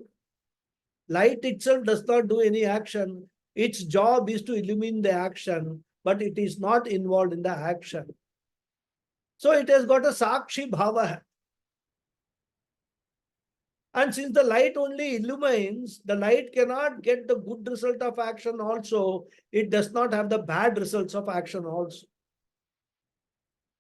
Light itself does not do any action. Its job is to illumine the action, but it is not involved in the action. So it has got a Sakshi Bhava. And since the light only illumines, the light cannot get the good result of action also. It does not have the bad results of action also.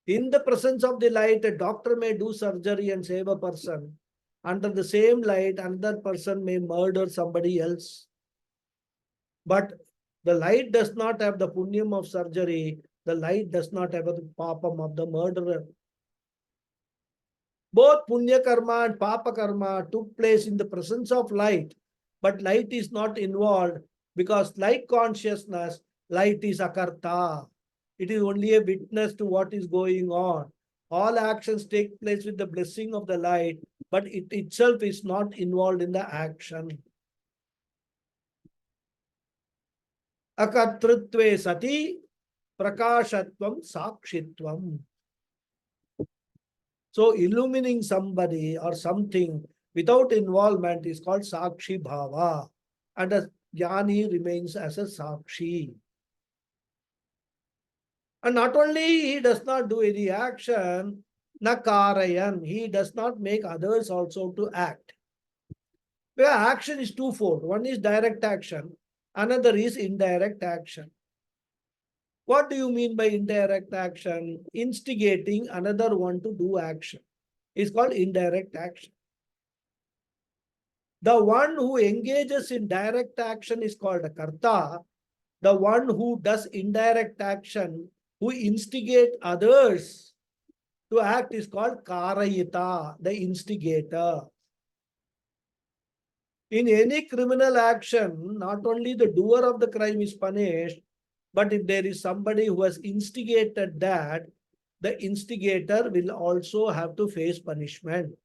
In the presence of the light, a doctor may do surgery and save a person. Under the same light, another person may murder somebody else. But the light does not have the punyam of surgery. The light does not have the papam of the murderer. Both punya karma and papa karma took place in the presence of light. But light is not involved because like consciousness, light is akarta. It is only a witness to what is going on. All actions take place with the blessing of the light, but it itself is not involved in the action. Akartrutve sati prakashatvam sakshitvam. So illumining somebody or something without involvement is called Sakshi Bhava. And a Jnani remains as a Sakshi. And not only he does not do any action, Nakarayan, he does not make others also to act. Where action is twofold. One is direct action, another is indirect action. What do you mean by indirect action? Instigating another one to do action is called indirect action. The one who engages in direct action is called a karta. The one who does indirect action, who instigate others to act is called karayita, the instigator. In any criminal action, not only the doer of the crime is punished, but if there is somebody who has instigated that, the instigator will also have to face punishment.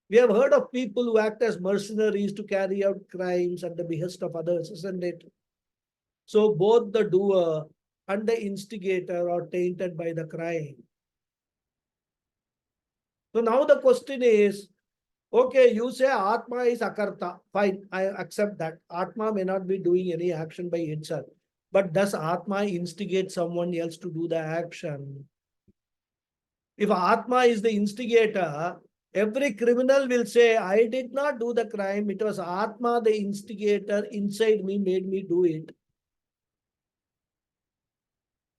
We have heard of people who act as mercenaries to carry out crimes at the behest of others, isn't it? So both the doer and the instigator are tainted by the crime. So now the question is, okay, you say Atma is Akarta. Fine, I accept that. Atma may not be doing any action by itself. But does Atma instigate someone else to do the action? If Atma is the instigator, every criminal will say, I did not do the crime. It was Atma, the instigator inside me, made me do it.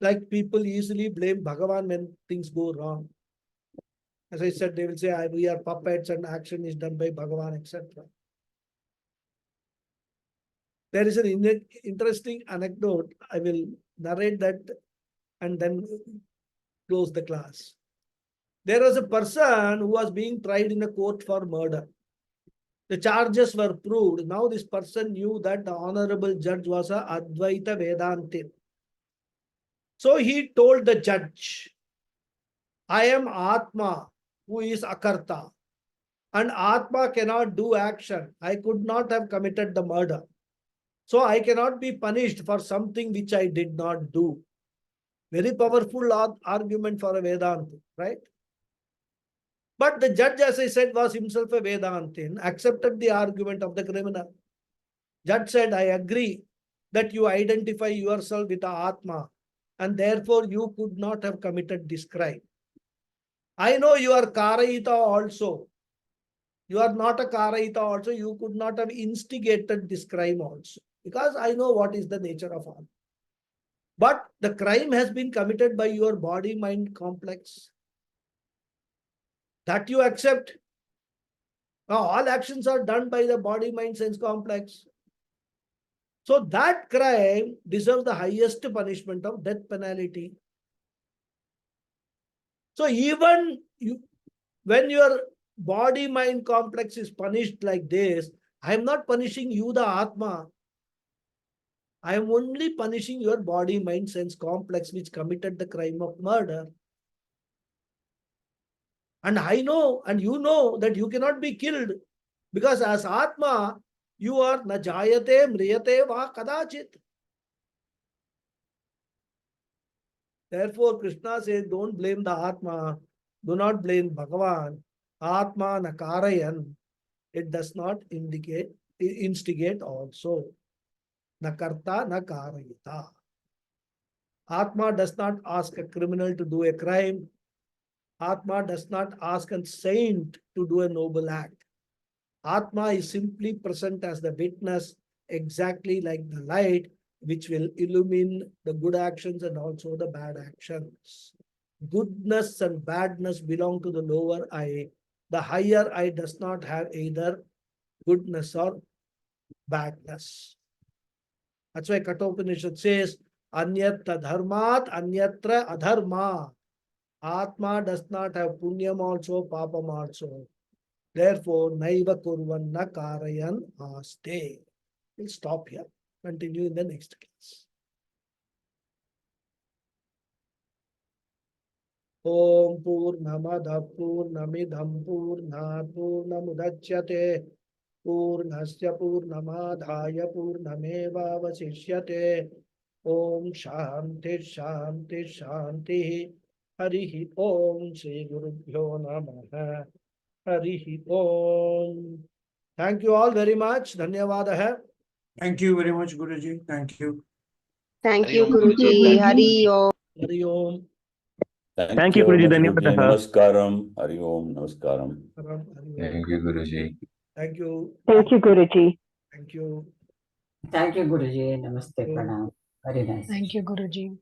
Like people easily blame Bhagavan when things go wrong. As I said, they will say, we are puppets and action is done by Bhagavan, etc. There is an interesting anecdote. I will narrate that and then close the class. There was a person who was being tried in a court for murder. The charges were proved. Now this person knew that the honorable judge was a Advaita Vedantin. So he told the judge, I am Atma, who is Akarta. And Atma cannot do action. I could not have committed the murder. So I cannot be punished for something which I did not do. Very powerful argument for a Vedanta, right? But the judge, as I said, was himself a Vedantin, accepted the argument of the criminal. Judge said, I agree that you identify yourself with the Atma and therefore you could not have committed this crime. I know you are Karayita also. You are not a Karayita also. You could not have instigated this crime also. Because I know what is the nature of Atma. But the crime has been committed by your body-mind complex. That you accept. Now, all actions are done by the body-mind sense complex. So that crime deserves the highest punishment of death penalty. So even when your body-mind complex is punished like this, I am not punishing you, the Atma. I am only punishing your body-mind sense complex which committed the crime of murder. And I know, and you know that you cannot be killed because as Atma, you are na jayate mriyate va kadachit. Therefore, Krishna says, don't blame the Atma. Do not blame Bhagavan. Atma na karayan. It does not instigate also. Na karta na karayita. Atma does not ask a criminal to do a crime. Atma does not ask a saint to do a noble act. Atma is simply present as the witness, exactly like the light, which will illumine the good actions and also the bad actions. Goodness and badness belong to the lower eye. The higher eye does not have either goodness or badness. That's why Kathopanishad says, Anyatra dharmat, anyatra adharma. Atma does not have punyam also, papam also. Therefore, naiva kurvanna karayan aste. We'll stop here. Continue in the next class. Om Purnamada Purnamidam Purnat Purnamudachyate Purnasya Purnamadhaya Purnameva Vasishyate Om Shanti Shanti Shanti Harihi Om Sri Gurubhyo Namaha Harihi Om. Thank you all very much. Dhanyavadaha. Thank you very much, Guruji. Thank you. Thank you, Thank you, Guruji. Guruji. Hari Om. Hari Om. Thank you, Guruji. Guruji. Dhanyawadaha. Namaskaram. Hari Om. Namaskaram. Hari Om. Thank you, Guruji. Thank you. Thank you, Guruji. Thank you. Thank you, Guruji. Namaste, Pranam. Very nice. Thank you, Guruji.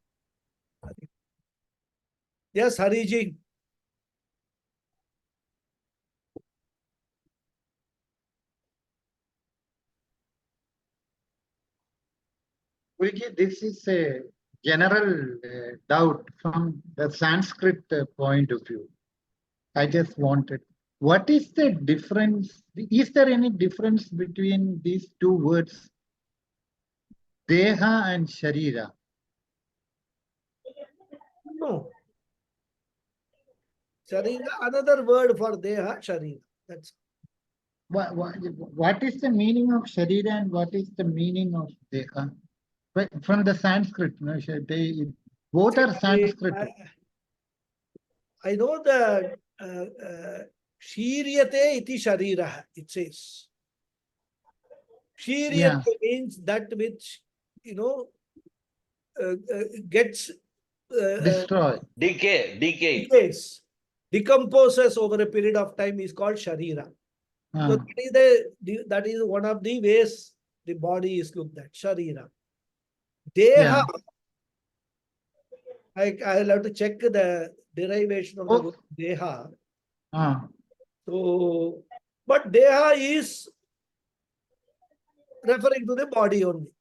Yes, Hariji. Guruji, this is a general doubt from the Sanskrit point of view. I just wanted, what is the difference? Is there any difference between these two words, Deha and Sharira? No. Sharira, another word for Deha, Sharira. That's What is the meaning of Sharira and what is the meaning of Deha? From the Sanskrit, no, both are Sanskrit. I know the Shiryate iti Sharira, it says. Shiryate means that which, gets Destroy. decays, decomposes over a period of time is called Sharira. So that is one of the ways the body is looked at, Sharira. Deha, I'll have to check the derivation of the word Deha. So, but Deha is referring to the body only.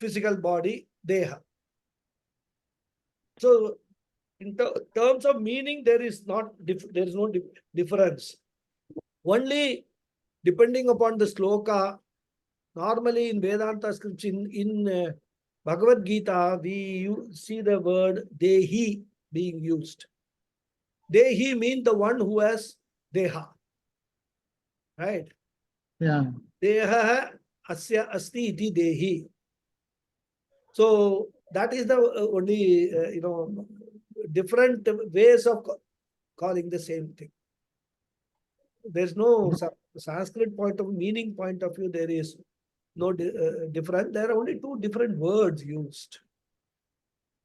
Physical body, Deha. So, in terms of meaning, there is no difference. Only depending upon the sloka, normally in Vedanta scripts, in Bhagavad Gita, we see the word Dehi being used. Dehi means the one who has Deha. Right? Yeah. Deha asya asti iti Dehi. So that is the only, different ways of calling the same thing. There's no Sanskrit meaning point of view, there is no difference. There are only two different words used.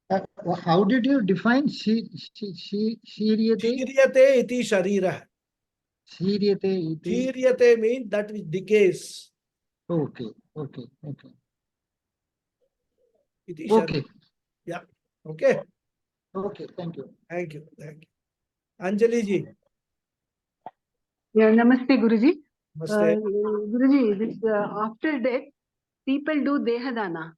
How did you define Shiryate? Shiryate iti Sharira. Shiryate iti. Shiryate means that which decays. Okay. Iti Okay. Yeah. Okay. Okay. Thank you. Thank you. Anjali ji. Yeah, Namaste, Guruji. Namaste. Guruji, this after death, people do Dehadana.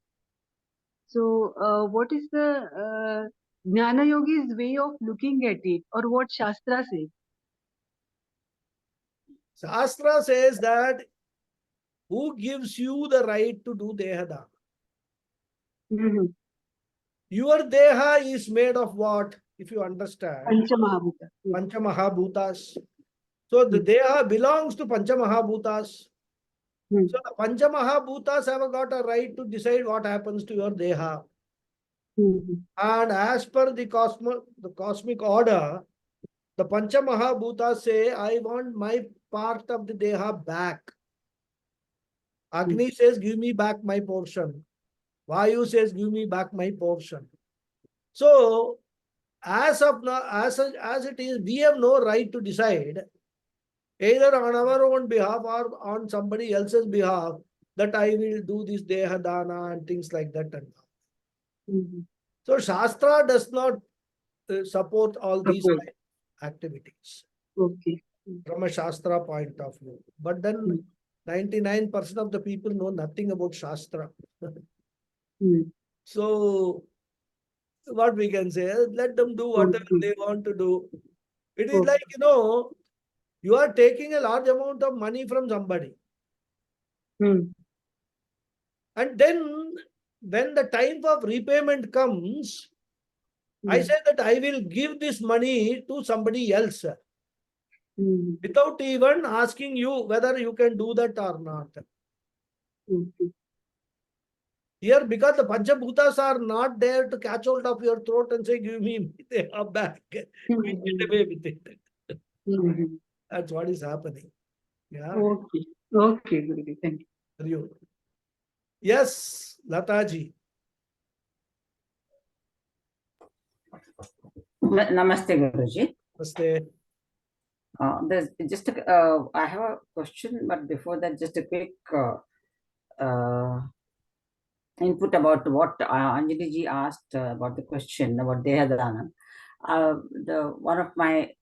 So, what is the Jnana Yogi's way of looking at it, or what Shastra says. Shastra says that who gives you the right to do Dehadana? Mhm. Your Deha is made of what? If you understand, Panchamahabhuta. Yes. Panchamahabhutas. So the Deha belongs to Panchamahabhutas. Hmm. So the Panchamahabhutas have got a right to decide what happens to your Deha. Mhm. And as per the cosmic order, the Panchamahabhutas say, I want my part of the Deha back. Agni says, give me back my portion. Vayu says, give me back my portion. So, as of now, as it is, we have no right to decide either on our own behalf or on somebody else's behalf that I will do this Dehadana and things like that. Mhm. So, Shastra does not support all these Support. activities Okay. from a Shastra point of view. But then Hmm. 99% of the people know nothing about Shastra. Hmm. So, what we can say, let them do whatever Okay. they want to do. It is Okay. like, you are taking a large amount of money from somebody. Hmm. And then, when the time of repayment comes, I Hmm. say that I will give this money to somebody else Hmm. without even asking you whether you can do that or not. Okay. Here, because the Panchabhutas are not there to catch hold of your throat and say, give me, they are back. We get away with it. Mhm. That's what is happening. Yeah. Okay. Okay, Guruji. Thank you. You. Yes, Lataji. Namaste, Guruji. Namaste. There's just I have a question, but before that, just a quick uh, input about what Anjali ji asked about the question about Dehadana. One of my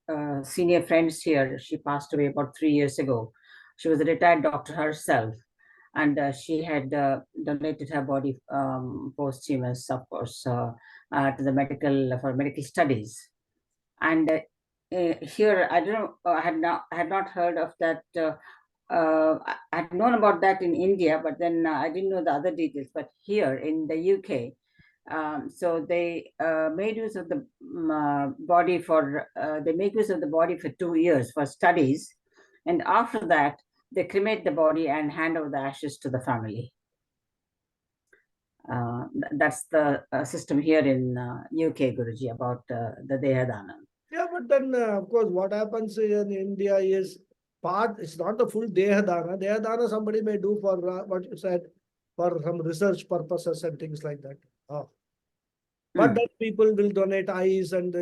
senior friends here, she passed away about 3 years ago. She was a retired doctor herself, and she had donated her body posthumous, of course, to the medical studies. And here, I don't know, I had not heard of that. I had known about that in India, but then I didn't know the other details. But here in the UK, so they made use of the body for they make use of the body for 2 years for studies, and after that they cremate the body and hand over the ashes to the family. That's the system here in UK, Guruji, about the Dehadana. Yeah, but then, of course, what happens in India is it's not a full Dehadana. Dehadana somebody may do for what you said, for some research purposes and things like that. But then people will donate eyes and,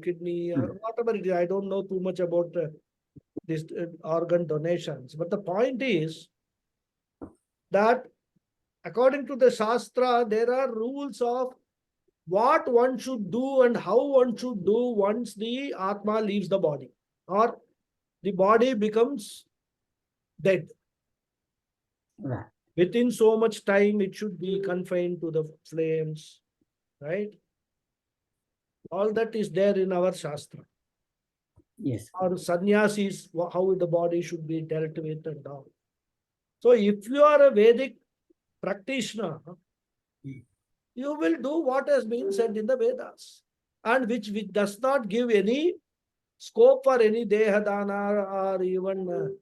kidney, whatever it is. I don't know too much about these organ donations. But the point is that according to the Shastra, there are rules of what one should do and how one should do once the Atma leaves the body or the body becomes dead. Right. Within so much time, it should be confined to the flames, right? All that is there in our Shastra. Yes. Or sannyasis, how the body should be dealt with and all. So if you are a Vedic practitioner, you will do what has been said in the Vedas and which does not give any scope for any Dehadana or even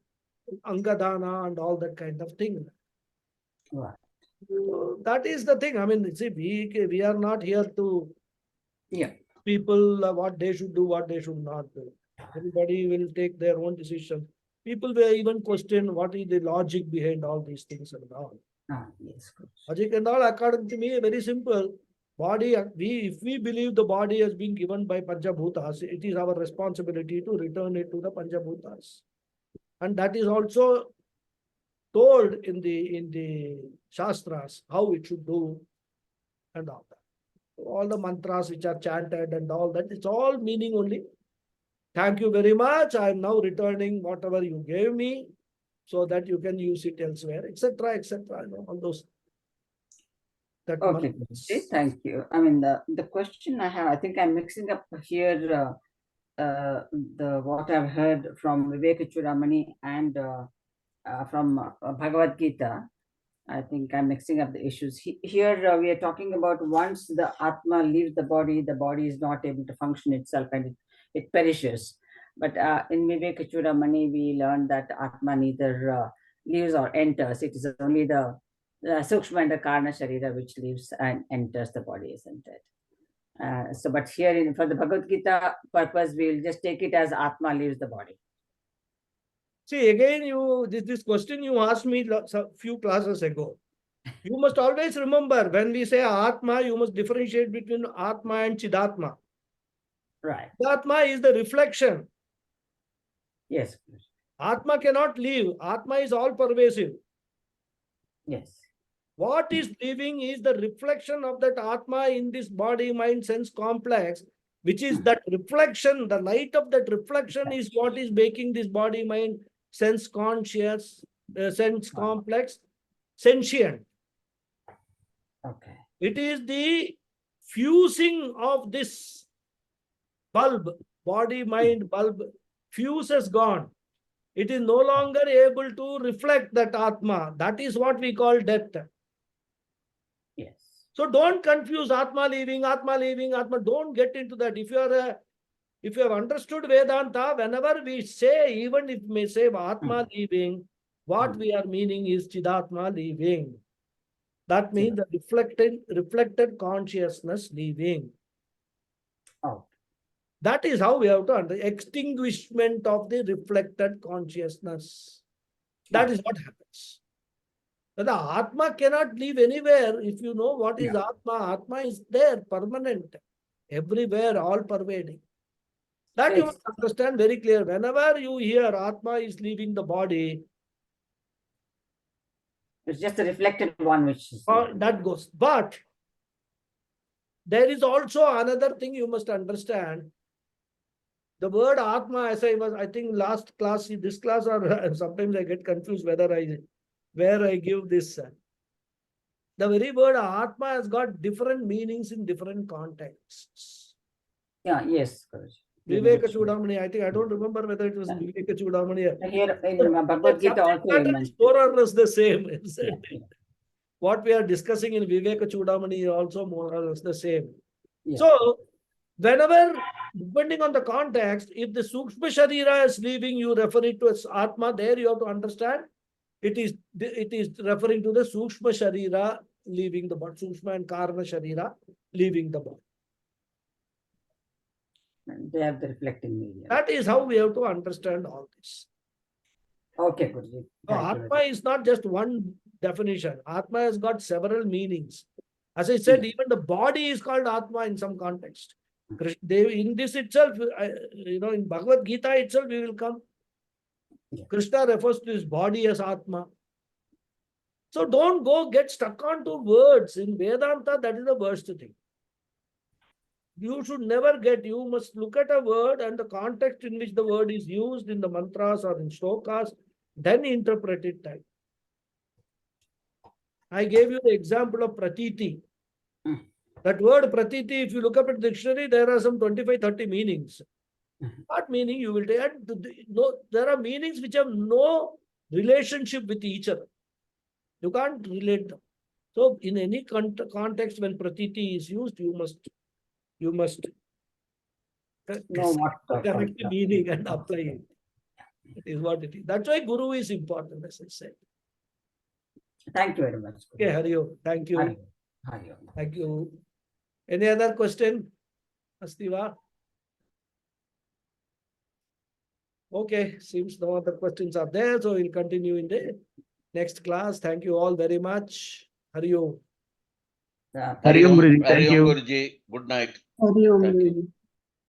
Angadana and all that kind of thing. Right. So that is the thing. I mean, see, we are not here to Yeah. people what they should do, what they should not do. Everybody will take their own decision. People will even question what is the logic behind all these things and all. Yes. Logic and all, according to me, very simple. Body, if we believe the body has been given by Panchabhutas, it is our responsibility to return it to the Panchabhutas. And that is also told in the Shastras, how it should do and all that. All the mantras which are chanted and all that, it's all meaning only. Thank you very much. I am now returning whatever you gave me so that you can use it elsewhere, etc., etc. All those. that Okay, mantras. Guruji, thank you. I mean, the question I have, I think I'm mixing up here the what I've heard from Vivek Chudamani and from Bhagavad Gita. I think I'm mixing up the issues. Here we are talking about once the Atma leaves the body is not able to function itself and it perishes. But in Vivek Chudamani, we learned that Atma neither leaves or enters. It is only the Sukshma and the Karna Sharira which leaves and enters the body, isn't it? So, but here for the Bhagavad Gita purpose, we'll just take it as Atma leaves the body. See, again, this question you asked me a few classes ago. You must always remember, when we say Atma, you must differentiate between Atma and Chidatma. Right. Chidatma is the reflection. Yes. Atma cannot leave. Atma is all pervasive. Yes. What is leaving is the reflection of that Atma in this body, mind, sense complex, which is that reflection, the light of that reflection is what is making this body, mind, sense conscious, sense complex, sentient. Okay. It is the fusing of this bulb, body, mind, bulb, fuse has gone. It is no longer able to reflect that Atma. That is what we call death. Yes. So don't confuse Atma leaving, Atma leaving, Atma. Don't get into that. If you have understood Vedanta, whenever we say, even if we say Atma leaving, what we are meaning is Chidatma leaving. That means the reflected consciousness leaving. Oh. That is how we have to understand. Extinguishment of the reflected consciousness. That is what happens. But the Atma cannot live anywhere. If you know what is Atma, Atma is there, permanent, everywhere, all pervading. That you must understand very clear. Whenever you hear Atma is leaving the body, it's just a reflected one which is that goes. But there is also another thing you must understand. The word Atma, as I think last class, this class, or sometimes I get confused where I give this. The very word Atma has got different meanings in different contexts. Yeah, yes. Vivek Chudamani, I think, I don't remember whether it was Vivek Chudamani. Here in Bhagavad Gita also more or less the same. What we are discussing in Vivek Chudamani is also more or less the same. Yeah. So, whenever, depending on the context, if the Sukshma Sharira is leaving, you refer it to as Atma, there you have to understand it is referring to the Sukshma Sharira leaving the body, Sukshma and Karna Sharira leaving the body. They have the reflecting medium. That is how we have to understand all this. Okay, Guruji. So Atma is not just one definition. Atma has got several meanings. As I said, even the body is called Atma in some context. In this itself, in Bhagavad Gita itself, we will come. Krishna refers to his body as Atma. So don't go get stuck onto words. In Vedanta, that is the worst thing. You should never you must look at a word and the context in which the word is used in the mantras or in shlokas, then interpret it. I gave you the example of pratiti. That word pratiti, if you look up at the dictionary, there are some 25-30 meanings. What meaning you will take? There are meanings which have no relationship with each other. You can't relate them. So in any context, when pratiti is used, you must know what correct the meaning and apply it. That is what it is. That's why Guru is important, as I said. Thank you very much. Okay, Hari Om. Thank you. Hari Om. Thank you. Any other question? Astiva? Okay, seems no other questions are there, so we'll continue in the next class. Thank you all very much. Hari Om. Hari Om Guruji. Thank you. Guruji. Good night. Hari Om Thank you. Guruji.